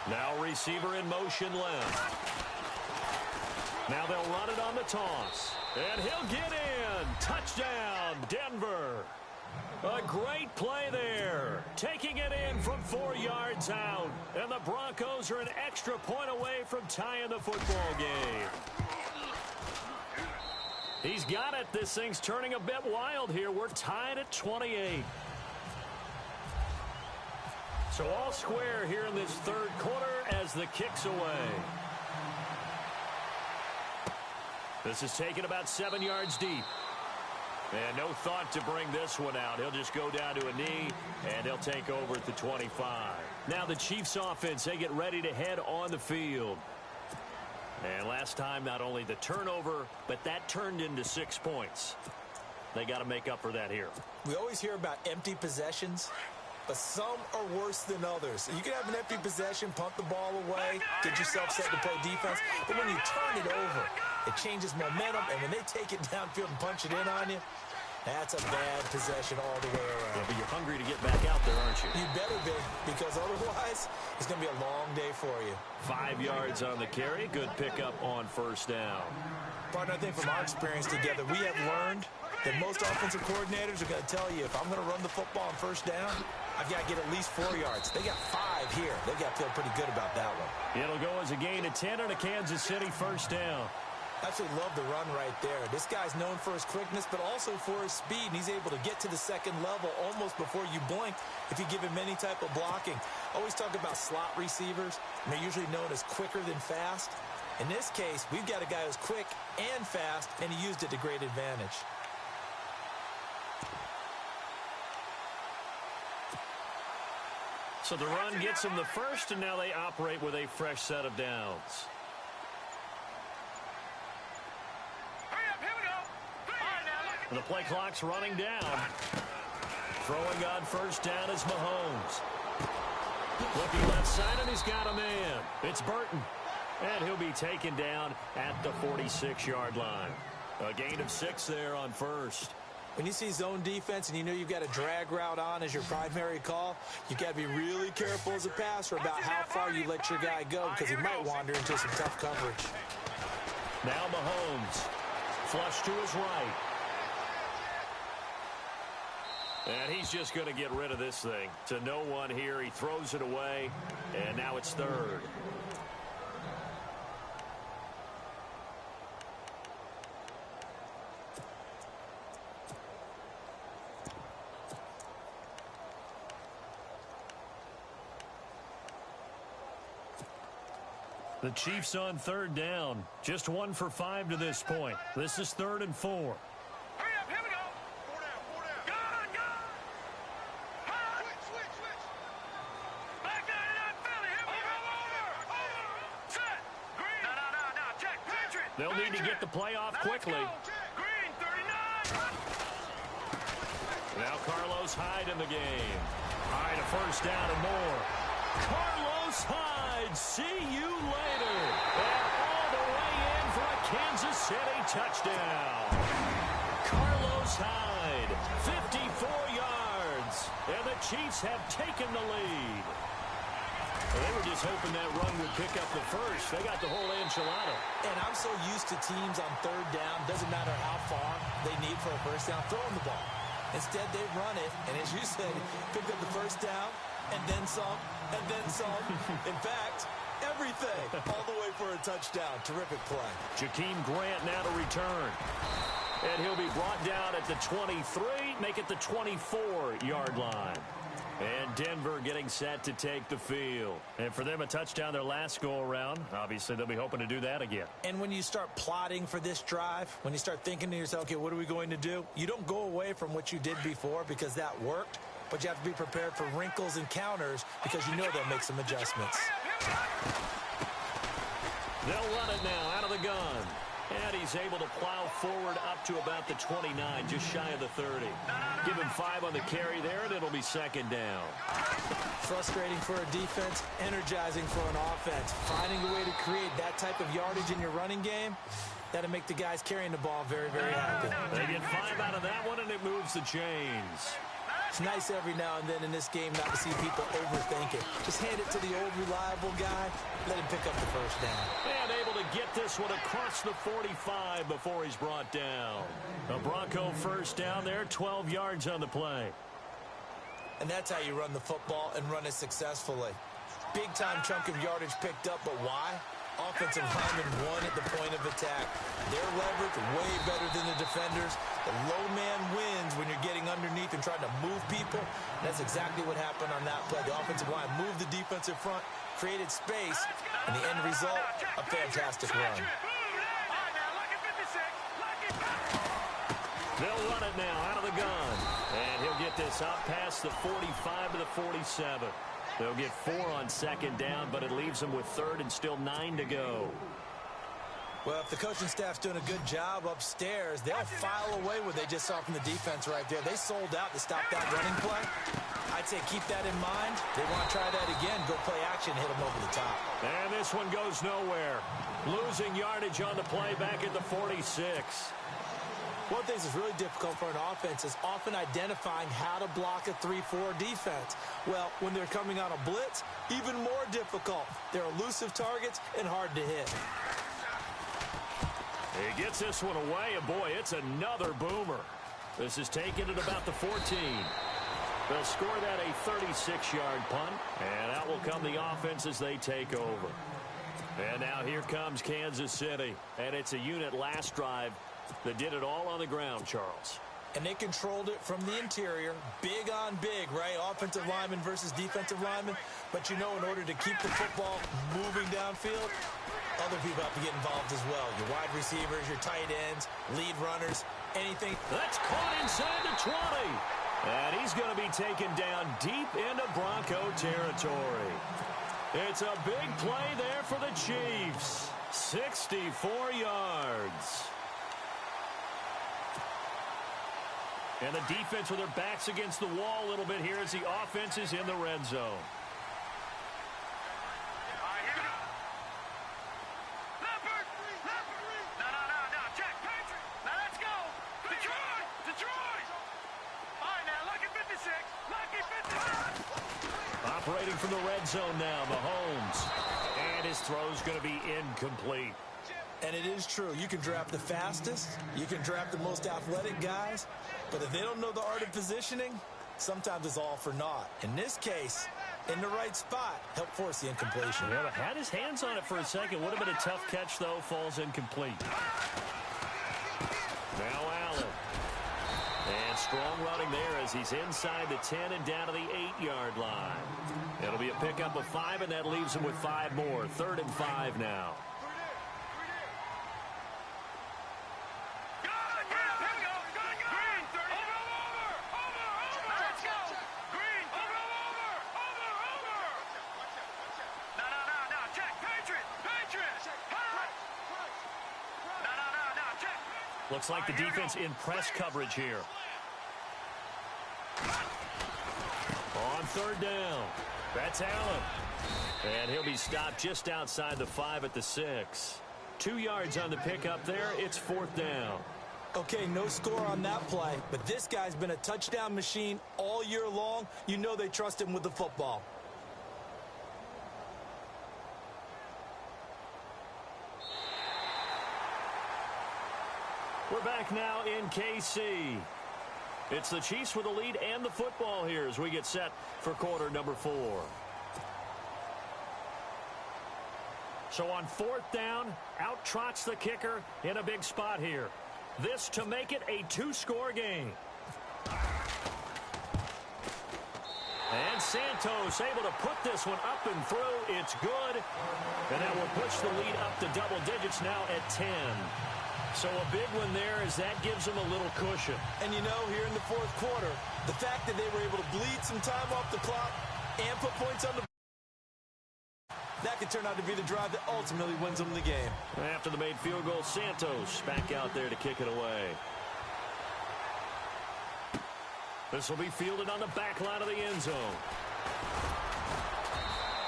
Now receiver in motion left. Now they'll run it on the toss. And he'll get in. Touchdown, Denver. A great play there. Taking it in from 4 yards out. And the Broncos are an extra point away from tying the football game. He's got it. This thing's turning a bit wild here. We're tied at 28. So all square here in this 3rd quarter as the kick's away. This is taken about 7 yards deep. And no thought to bring this one out. He'll just go down to a knee, and he'll take over at the 25. Now the Chiefs offense, they get ready to head on the field. And last time, not only the turnover, but that turned into 6 points. They got to make up for that here. We always hear about empty possessions, but some are worse than others. You can have an empty possession, punt the ball away, get yourself set to play defense, but when you turn it over, it changes momentum, and when they take it downfield and punch it in on you, that's a bad possession all the way around. Yeah, but you're hungry to get back out there, aren't you? You better be, because otherwise, it's going to be a long day for you. 5 yards on the carry. Good pickup on first down. Partner, I think from our experience together, we have learned that most offensive coordinators are going to tell you, if I'm going to run the football on first down, I've got to get at least 4 yards. They got 5 here. They've got to feel pretty good about that one. It'll go as a gain of 10 on a Kansas City first down. Absolutely love the run right there. This guy's known for his quickness, but also for his speed, and he's able to get to the second level almost before you blink if you give him any type of blocking. Always talk about slot receivers, and they're usually known as quicker than fast. In this case, we've got a guy who's quick and fast, and he used it to great advantage. So the run gets them the first, and now they operate with a fresh set of downs. The play clock's running down. Throwing on first down is Mahomes. Looking left side, and he's got a man. It's Burton. And he'll be taken down at the 46-yard line. A gain of 6 there on first. When you see zone defense and you know you've got a drag route on as your primary call, you've got to be really careful as a passer about how far you let your guy go, because he might wander into some tough coverage. Now Mahomes. Flush to his right. And he's just going to get rid of this thing. To no one here. He throws it away. And now it's third. The Chiefs on third down. Just 1 for 5 to this point. This is 3rd and 4. Hurry up, here we go. 4 down, 4 down. Go. Switch. Back 99 Philly, here we go. Over. Set. Green. No. Check. Patriot. They'll need to get the play off quickly. Green, 39. Now Carlos Hyde in the game. Hyde a first down and more. Carlos Hyde, see you later. And all the way in for a Kansas City touchdown. Carlos Hyde, 54 yards. And the Chiefs have taken the lead. Well, they were just hoping that run would pick up the first. They got the whole enchilada. And I'm so used to teams on third down, doesn't matter how far they need for a first down, throwing the ball. Instead, they run it, and as you said, pick up the first down, and then some, and then some. In fact, everything, all the way for a touchdown. Terrific play. Jakeem Grant now to return. And he'll be brought down at the 23, make it the 24-yard line. And Denver getting set to take the field. And for them, a touchdown their last go-around. Obviously, they'll be hoping to do that again. And when you start plotting for this drive, when you start thinking to yourself, okay, what are we going to do? You don't go away from what you did before because that worked, but you have to be prepared for wrinkles and counters because you know they'll make some adjustments. They'll run it now out of the gun. And he's able to plow forward up to about the 29, just shy of the 30. Give him 5 on the carry there, and it'll be second down. Frustrating for a defense, energizing for an offense. Finding a way to create that type of yardage in your running game, that'll make the guys carrying the ball very, very happy. They get 5 out of that one, and it moves the chains. It's nice every now and then in this game not to see people overthink it. Just hand it to the old reliable guy, let him pick up the first down. And able to get this one across the 45 before he's brought down. A Bronco first down there, 12 yards on the play. And that's how you run the football and run it successfully. Big-time chunk of yardage picked up, but why? Offensive linemen won at the point of attack. Their leverage way better than the defenders. The low man wins when you're getting underneath and trying to move people. And that's exactly what happened on that play. The offensive line moved the defensive front, created space, and the end result, a fantastic run. All right, now, look at 56. They'll run it now out of the gun. And he'll get this up past the 45 to the 47. They'll get 4 on second down, but it leaves them with third and still 9 to go. Well, if the coaching staff's doing a good job upstairs, they'll file away what they just saw from the defense right there. They sold out to stop that running play. I'd say keep that in mind. They want to try that again. Go play action, hit them over the top. And this one goes nowhere. Losing yardage on the play back at the 46. One thing that's really difficult for an offense is often identifying how to block a 3-4 defense. Well, when they're coming on a blitz, even more difficult. They're elusive targets and hard to hit. He gets this one away, and boy, it's another boomer. This is taken at about the 14. They'll score that a 36-yard punt, and out will come the offense as they take over. And now here comes Kansas City, and it's a unit last drive that did it all on the ground, Charles. And they controlled it from the interior, big on big, right? Offensive lineman versus defensive lineman. But you know, in order to keep the football moving downfield, other people have to get involved as well. Your wide receivers, your tight ends, lead runners, anything. That's caught inside the 20. And he's going to be taken down deep into Bronco territory. It's a big play there for the Chiefs. 64 yards. And the defense with their backs against the wall a little bit here as the offense is in the red zone. Operating from the red zone now, Mahomes. And his throw's going to be incomplete. And it is true. You can draft the fastest. You can draft the most athletic guys. But if they don't know the art of positioning, sometimes it's all for naught. In this case, in the right spot, help force the incompletion. Yeah, but had his hands on it for a second. Would have been a tough catch, though. Falls incomplete. Now Allen. And strong running there as he's inside the 10 and down to the 8-yard line. It'll be a pickup of 5, and that leaves him with 5 more. 3rd and 5 now. Looks like the defense in press coverage here. On 3rd down, that's Allen. And he'll be stopped just outside the 5 at the 6. 2 yards on the pickup there. It's 4th down. Okay, no score on that play, but this guy's been a touchdown machine all year long. You know they trust him with the football. We're back now in KC. It's the Chiefs with the lead and the football here as we get set for quarter number 4. So on 4th down, out trots the kicker in a big spot here. This to make it a 2-score game. And Santos able to put this one up and through. It's good. And that will push the lead up to double digits now at 10. So a big one there as that gives them a little cushion. And you know, here in the 4th quarter, the fact that they were able to bleed some time off the clock and put points on the that could turn out to be the drive that ultimately wins them the game. After the made field goal, Santos back out there to kick it away. This will be fielded on the back line of the end zone.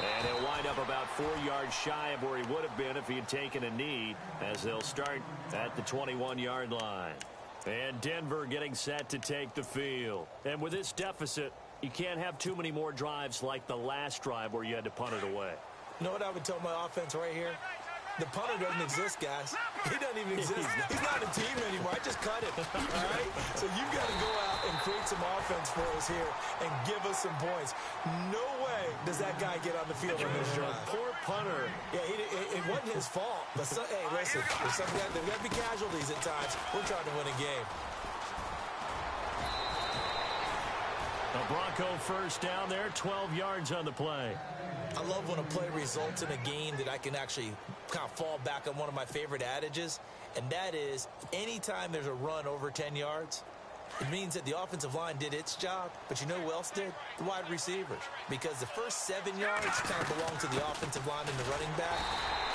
And he'll wind up about 4 yards shy of where he would have been if he had taken a knee, as they'll start at the 21-yard line. And Denver getting set to take the field. And with this deficit, you can't have too many more drives like the last drive where you had to punt it away. You know what I would tell my offense right here? The punter doesn't exist, guys. He doesn't even exist. He's not a team anymore. I just cut him. All right? So you've got to go out and create some offense for us here and give us some points. No way does that guy get on the field on this drive. Poor punter. Yeah, it wasn't his fault. But hey, listen, there's got to be casualties at times. We're trying to win a game. A Bronco first down there, 12 yards on the play. I love when a play results in a game that I can actually kind of fall back on one of my favorite adages, and that is anytime there's a run over 10 yards, it means that the offensive line did its job, but you know who else did? The wide receivers. Because the first 7 yards kind of belong to the offensive line and the running back.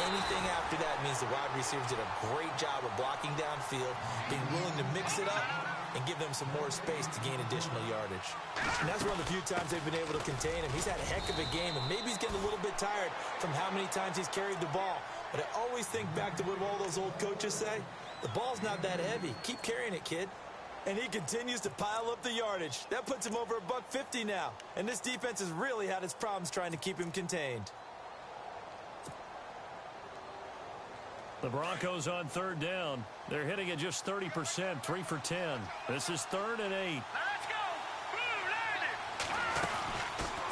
Anything after that means the wide receivers did a great job of blocking downfield, being willing to mix it up, and give them some more space to gain additional yardage. And that's one of the few times they've been able to contain him. He's had a heck of a game, and maybe he's getting a little bit tired from how many times he's carried the ball. But I always think back to what all those old coaches say. The ball's not that heavy. Keep carrying it, kid. And he continues to pile up the yardage. That puts him over $150 now. And this defense has really had its problems trying to keep him contained. The Broncos on third down. They're hitting at just 30%, 3 for 10. This is 3rd and 8. Let's go! Blue landed!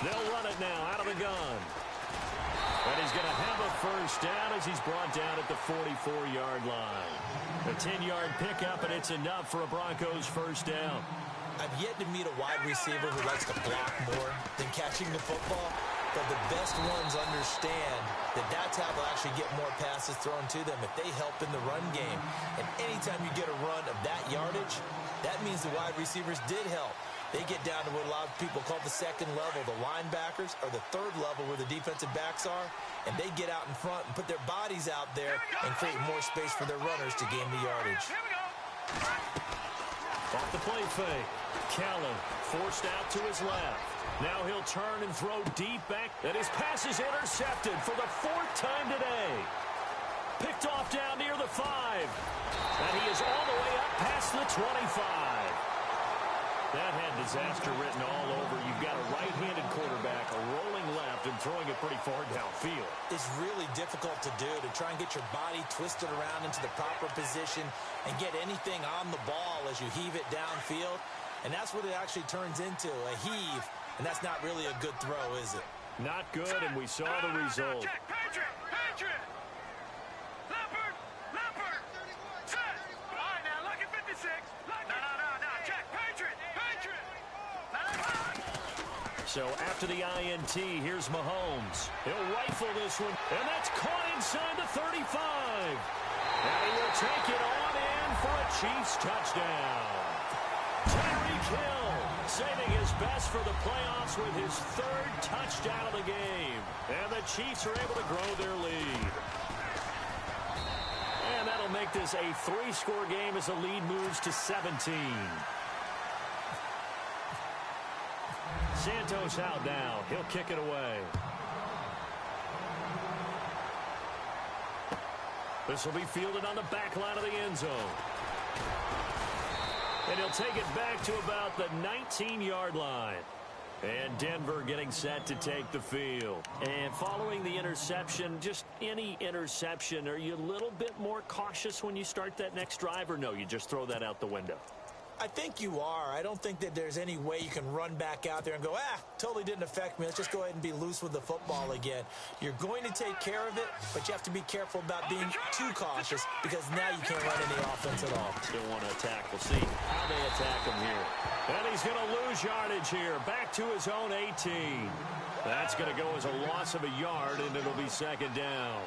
They'll run it now out of the gun. And he's going to have a first down as he's brought down at the 44-yard line. A 10-yard pickup, and it's enough for a Broncos first down. I've yet to meet a wide receiver who likes to block more than catching the football. But the best ones understand that that's how they'll actually get more passes thrown to them if they help in the run game. And anytime you get a run of that yardage, that means the wide receivers did help. They get down to what a lot of people call the second level, the linebackers, or the third level where the defensive backs are, and they get out in front and put their bodies out there and create more space for their runners to gain the yardage. Here we go! Off the play fake. Callen forced out to his left. Now he'll turn and throw deep back, and his pass is intercepted for the 4th time today. Picked off down near the 5. And he is all the way up past the 25. That had disaster written all over. You've got a right-handed quarterback, a rolling left, and throwing it pretty far downfield. It's really difficult to do, to try and get your body twisted around into the proper position and get anything on the ball as you heave it downfield. And that's what it actually turns into, a heave. And that's not really a good throw, is it? Not good, and we saw the result. Check, Patriot! Patriot! Leopard! Leopard! Set! All right, now, look at 56. No. Check, Patriot! Patriot! So after the INT, here's Mahomes. He'll rifle this one, and that's caught inside the 35. And he will take it on in for a Chiefs touchdown. Tyreek Hill saving his best for the playoffs with his 3rd touchdown of the game. And the Chiefs are able to grow their lead. And that'll make this a 3-score game as the lead moves to 17. Santos out now. He'll kick it away. This will be fielded on the back line of the end zone. And he'll take it back to about the 19-yard line. And Denver getting set to take the field. And following the interception, just any interception, are you a little bit more cautious when you start that next drive, or no, you just throw that out the window? I think you are. I don't think that there's any way you can run back out there and go, totally didn't affect me. Let's just go ahead and be loose with the football again. You're going to take care of it, but you have to be careful about being too cautious because now you can't run any offense at all. Still want to attack. We'll see how they attack him here. And he's going to lose yardage here. Back to his own 18. That's going to go as a loss of a yard, and it'll be 2nd down.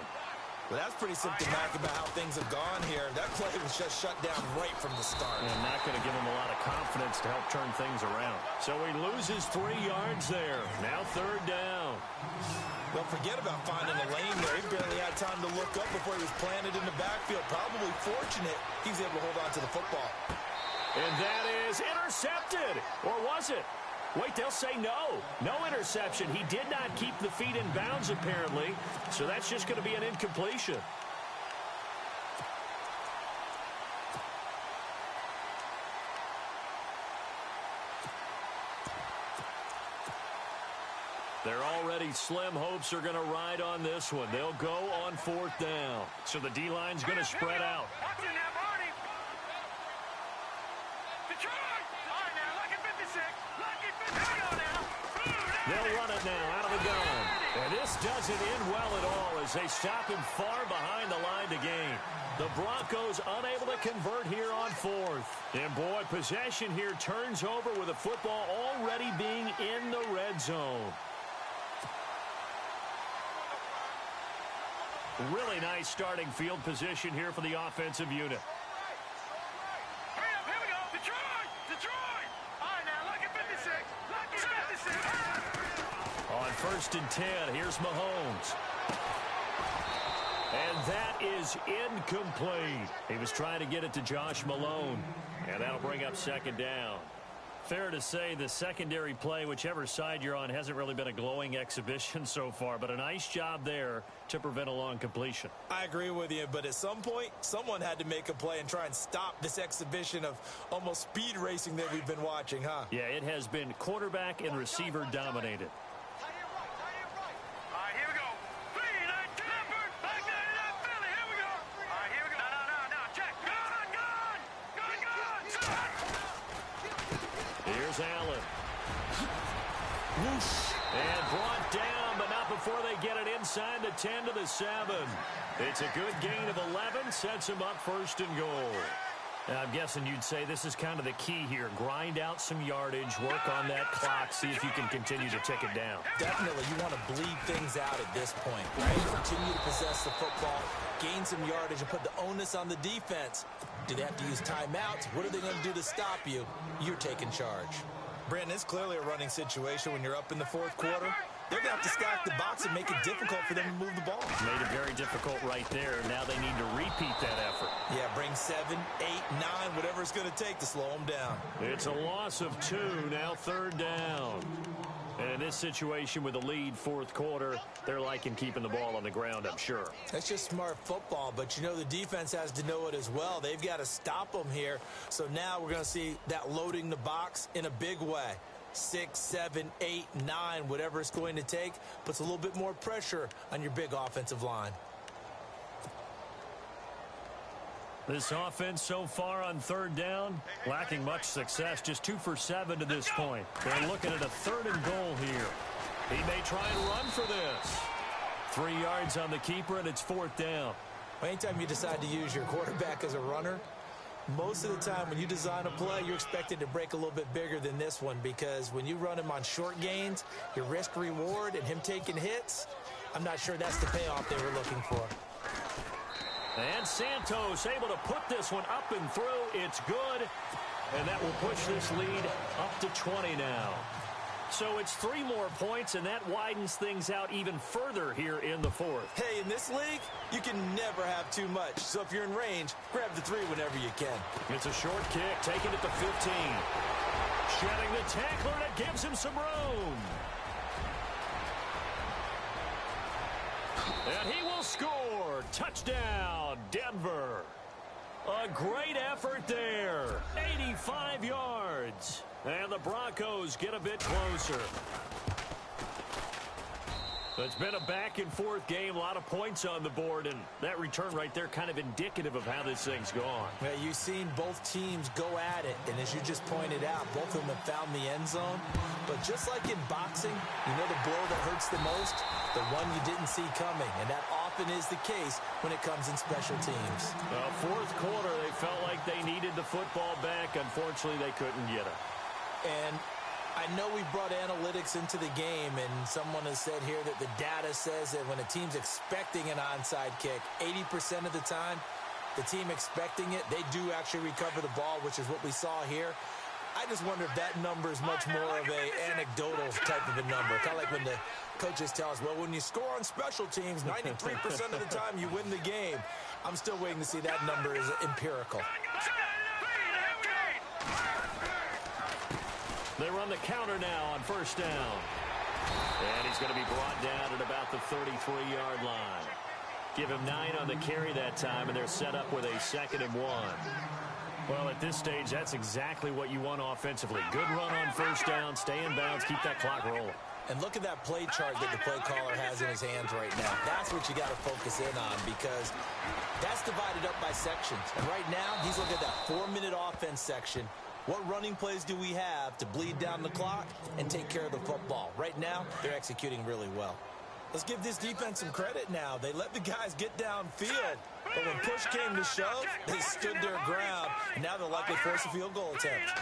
Well, that's pretty symptomatic about how things have gone here. That play was just shut down right from the start. And not going to give him a lot of confidence to help turn things around. So he loses 3 yards there. Now 3rd down. Well, forget about finding a lane there. He barely had time to look up before he was planted in the backfield. Probably fortunate he was able to hold on to the football. And that is intercepted. Or was it? Wait, they'll say no. No interception. He did not keep the feet in bounds, apparently. So that's just going to be an incompletion. They're already slim hopes are going to ride on this one. They'll go on 4th down. So the D-line's going to spread out. Watch it now, Barney. Detroit! All right, now, lucky 56. Lucky 50. Here we go now. They'll run it now out of the gun. And this doesn't end well at all as they stop him far behind the line to gain. The Broncos unable to convert here on fourth. And, boy, possession here turns over with the football already being in the red zone. Really nice starting field position here for the offensive unit. Hurry up, here we go. Detroit! Detroit! All right, now, look at 56. Look at 56. On 1st and 10, here's Mahomes. And that is incomplete. He was trying to get it to Josh Malone. And that'll bring up 2nd down. Fair to say the secondary play, whichever side you're on, hasn't really been a glowing exhibition so far. But a nice job there to prevent a long completion. I agree with you, but at some point, someone had to make a play and try and stop this exhibition of almost speed racing that we've been watching, huh? Yeah, it has been quarterback and receiver dominated. All right, here we go. 3-9 Clifford. Back 99 Philly. Here we go. All right, here we go. No. Check. Gun. Here's Allen. Whoosh. And brought down, but not before they get it inside the 10 to the 7. It's a good gain of 11. Sets them up 1st and goal. Now, I'm guessing you'd say this is kind of the key here. Grind out some yardage, work on that clock, see if you can continue to tick it down. Definitely, you want to bleed things out at this point, right? Continue to possess the football, gain some yardage, and put the onus on the defense. Do they have to use timeouts? What are they going to do to stop you? You're taking charge. Brandon, it's clearly a running situation when you're up in the 4th quarter. They're going to have to stack the box and make it difficult for them to move the ball. Made it very difficult right there. Now they need to repeat that effort. Yeah, bring 7, 8, 9, whatever it's going to take to slow them down. It's a loss of 2, now 3rd down. And in this situation with the lead 4th quarter, they're liking keeping the ball on the ground, I'm sure. That's just smart football, but you know the defense has to know it as well. They've got to stop them here. So now we're going to see that loading the box in a big way. 6, 7, 8, 9, whatever it's going to take, puts a little bit more pressure on your big offensive line. This offense so far on 3rd down, lacking much success, just 2 for 7 to this point. They're looking at a 3rd and goal here. He may try and run for this. 3 yards on the keeper, and it's 4th down. Anytime you decide to use your quarterback as a runner, most of the time when you design a play, you're expected to break a little bit bigger than this one, because when you run him on short gains, your risk-reward and him taking hits, I'm not sure that's the payoff they were looking for. And Santos able to put this one up and through. It's good. And that will push this lead up to 20 now. So it's 3 more points, and that widens things out even further here in the 4th. Hey, in this league, you can never have too much. So if you're in range, grab the 3 whenever you can. It's a short kick, taking it to 15. Shedding the tackler, and it gives him some room. And he will score. Touchdown, Denver. A great effort there. 85 yards. And the Broncos get a bit closer. It's been a back-and-forth game, a lot of points on the board, and that return right there kind of indicative of how this thing's gone. Yeah, you've seen both teams go at it, and as you just pointed out, both of them have found the end zone. But just like in boxing, you know the blow that hurts the most? The one you didn't see coming, and that often is the case when it comes in special teams. 4th quarter, they felt like they needed the football back. Unfortunately, they couldn't get it. And I know we brought analytics into the game, and someone has said here that the data says that when a team's expecting an onside kick, 80% of the time, the team expecting it, they do actually recover the ball, which is what we saw here. I just wonder if that number is much more of an anecdotal type of a number. Kind of like when the coaches tell us, well, when you score on special teams, 93% of the time you win the game. I'm still waiting to see that number is empirical. They run the counter now on 1st down. And he's going to be brought down at about the 33-yard line. Give him 9 on the carry that time, and they're set up with a 2nd and 1. Well, at this stage, that's exactly what you want offensively. Good run on 1st down, stay in bounds, keep that clock rolling. And look at that play chart that the play caller has in his hands right now. That's what you got to focus in on, because that's divided up by sections. And right now, he's looking at that 4-minute offense section. What running plays do we have to bleed down the clock and take care of the football? Right now, they're executing really well. Let's give this defense some credit now. They let the guys get downfield, but when push came to shove, they stood their ground, and now they'll likely force a field goal attempt.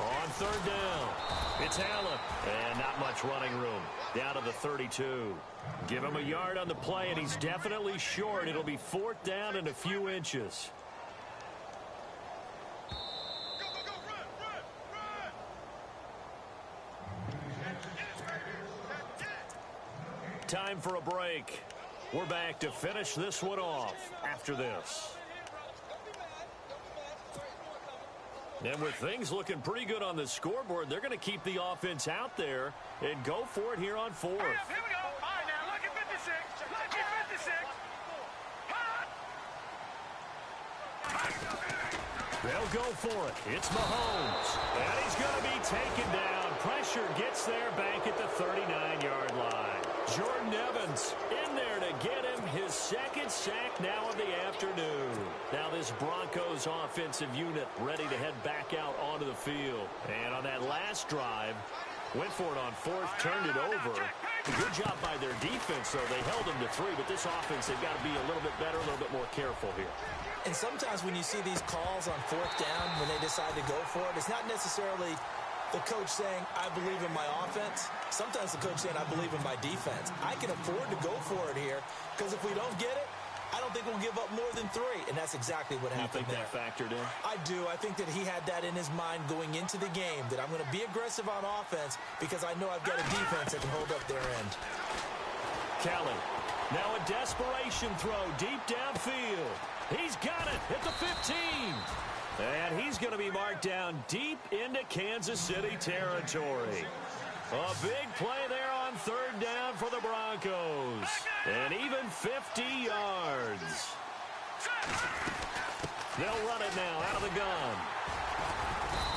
On third down, it's Allen, and not much running room. Down to the 32. Give him a yard on the play, and he's definitely short. It'll be fourth down and a few inches. Time for a break. We're back to finish this one off after this. And with things looking pretty good on the scoreboard, they're going to keep the offense out there and go for it here on fourth. Here we go. All right, now look at 56. Look at 56. They'll go for it. It's Mahomes. And he's going to be taken down. Pressure gets there back at the 39-yard line. Jordan Evans in there to get him his second sack now of the afternoon. Now this Broncos offensive unit ready to head back out onto the field. And on that last drive, went for it on fourth, turned it over. Good job by their defense, though. They held them to 3, but this offense, they've got to be a little bit better, a little bit more careful here. And sometimes when you see these calls on fourth down, when they decide to go for it, it's not necessarily the coach saying, I believe in my offense. Sometimes the coach saying, I believe in my defense. I can afford to go for it here because if we don't get it, I don't think we'll give up more than 3. And that's exactly what happened there. You think that factored in? I do. I think that he had that in his mind going into the game, that I'm going to be aggressive on offense because I know I've got a defense that can hold up their end. Kelly, now a desperation throw deep downfield. He's got it at the 15. And he's going to be marked down deep into Kansas City territory. A big play there on third down for the Broncos. And even 50 yards. They'll run it now out of the gun.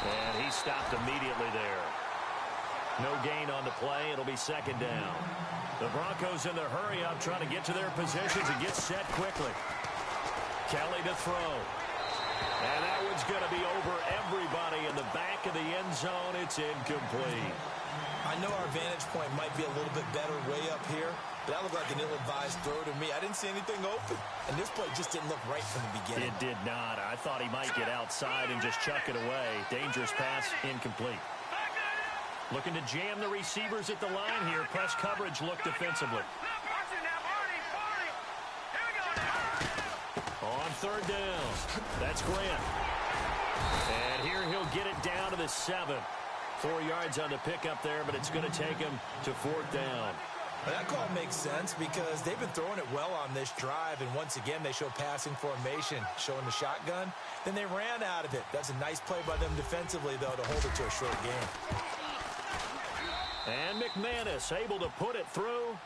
And he stopped immediately there. No gain on the play. It'll be second down. The Broncos in the hurry up trying to get to their positions and get set quickly. Kelly to throw. And that one's going to be over everybody in the back of the end zone. It's incomplete. I know our vantage point might be a little bit better way up here, but that looked like an ill-advised throw to me. I didn't see anything open, and this play just didn't look right from the beginning. It did not. I thought he might get outside and just chuck it away. Dangerous pass, incomplete. Looking to jam the receivers at the line here. Press coverage look defensively. On third down, that's Grant. And here he'll get it down to the 7. 4 yards on the pickup there, but it's going to take him to fourth down. Well, that call makes sense because they've been throwing it well on this drive, and once again they show passing formation, showing the shotgun. Then they ran out of it. That's a nice play by them defensively, though, to hold it to a short game. And McManus able to put it through.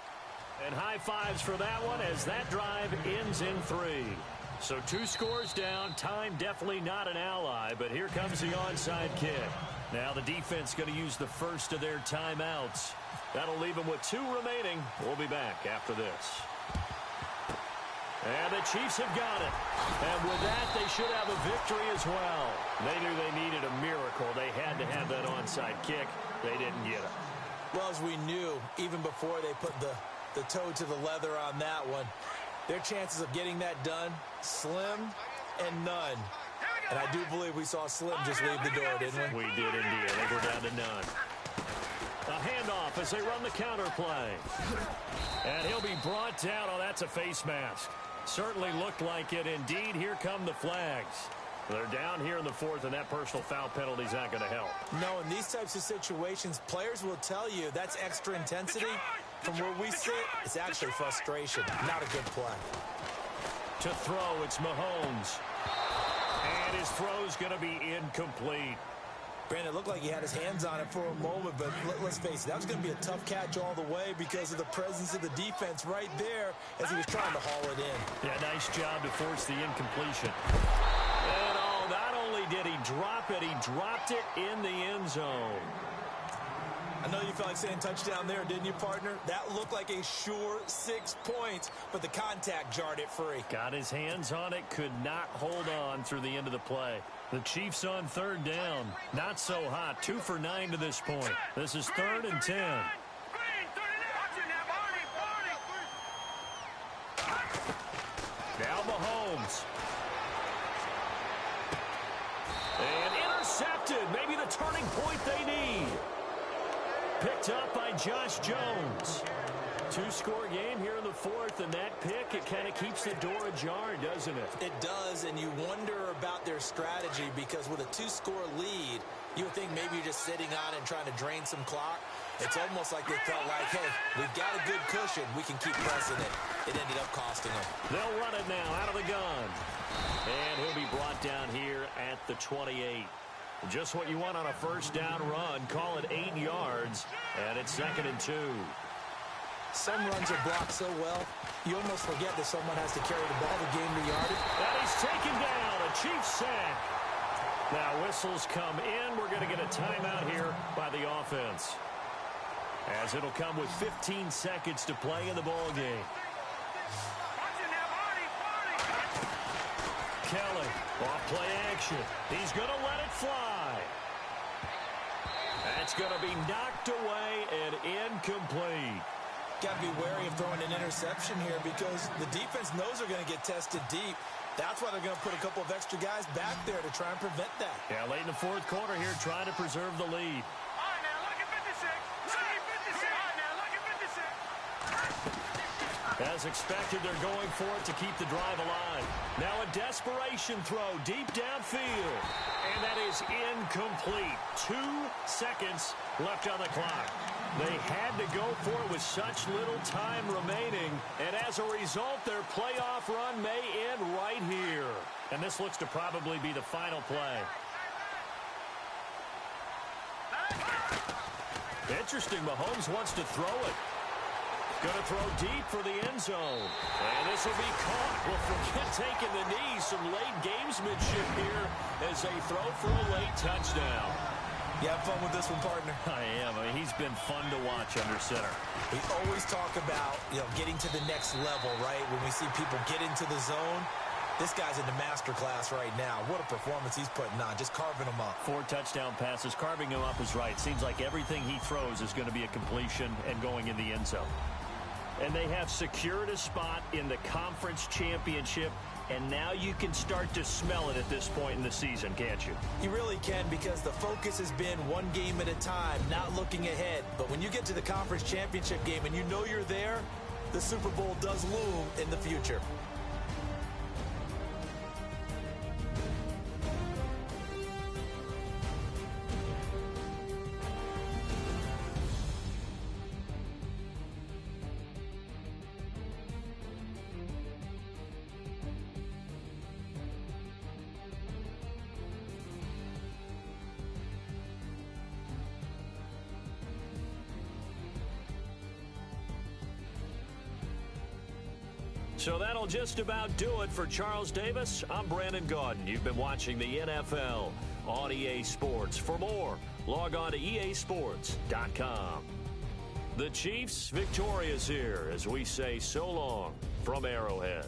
And high fives for that one as that drive ends in 3. So 2 scores down. Time definitely not an ally, but here comes the onside kick. Now the defense going to use the first of their timeouts. That'll leave them with 2 remaining. We'll be back after this. And the Chiefs have got it. And with that, they should have a victory as well. They knew they needed a miracle. They had to have that onside kick. They didn't get it. Well, as we knew, even before they put the toe to the leather on that one, their chances of getting that done, slim and none. And I do believe we saw Slim just leave the door, didn't we? We did indeed. I think we're down to none. A handoff as they run the counter play. And he'll be brought down. Oh, that's a face mask. Certainly looked like it. Indeed, here come the flags. They're down here in the 4th, and that personal foul penalty is not going to help. No, in these types of situations, players will tell you that's extra intensity. From where we sit, it's actually frustration. Not a good play. To throw, it's Mahomes. And his throw's going to be incomplete. Brandon, it looked like he had his hands on it for a moment, but let's face it, that was going to be a tough catch all the way because of the presence of the defense right there as he was trying to haul it in. Yeah, nice job to force the incompletion. And not only did he drop it, he dropped it in the end zone. I know you felt like saying touchdown there, didn't you, partner? That looked like a sure 6 points, but the contact jarred it free. Got his hands on it, could not hold on through the end of the play. The Chiefs on third down. Not so hot. 2 for 9 to this point. This is 3rd and 10. intercepted. Maybe the turning point they need. Picked up by Josh Jones. Two-score game here in the fourth, and that pick, it kind of keeps the door ajar, doesn't it? It does, and you wonder about their strategy because with a two-score lead, you would think maybe you're just sitting on it and trying to drain some clock. It's almost like they felt like, hey, we've got a good cushion. We can keep pressing it. It ended up costing them. They'll run it now out of the gun. And he'll be brought down here at the 28. Just what you want on a first down run. Call it 8 yards, and it's 2nd and 2. Some runs are blocked so well, you almost forget that someone has to carry the ball to gain the yardage. And he's taken down. A Chiefs sack. Now whistles come in. We're going to get a timeout here by the offense, as it'll come with 15 seconds to play in the ball game. Kelly, off play action. He's going to let it fly. That's going to be knocked away and incomplete. Got to be wary of throwing an interception here because the defense knows they're going to get tested deep. That's why they're going to put a couple of extra guys back there to try and prevent that. Yeah, late in the fourth quarter here, trying to preserve the lead. All right, now, look at 56. Look at 56. All right, now, look at 56. As expected, they're going for it to keep the drive alive. Now a desperation throw deep downfield. And that is incomplete. 2 seconds left on the clock. They had to go for it with such little time remaining. And as a result, their playoff run may end right here. And this looks to probably be the final play. Interesting, Mahomes wants to throw it. Going to throw deep for the end zone. And this will be caught. Well, forget taking the knee. Some late gamesmanship here as they throw for a late touchdown. You have fun with this one, partner? I am. I mean, he's been fun to watch under center. We always talk about, getting to the next level, right? When we see people get into the zone, this guy's in the master class right now. What a performance he's putting on, just carving them up. 4 touchdown passes. Carving him up is right. Seems like everything he throws is going to be a completion and going in the end zone. And they have secured a spot in the conference championship, and now you can start to smell it at this point in the season, can't you? You really can, because the focus has been one game at a time, not looking ahead. But when you get to the conference championship game and you know you're there, the Super Bowl does loom in the future. So that'll just about do it for Charles Davis. I'm Brandon Gaudin. You've been watching the NFL on EA Sports. For more, log on to easports.com. The Chiefs victorious here as we say so long from Arrowhead.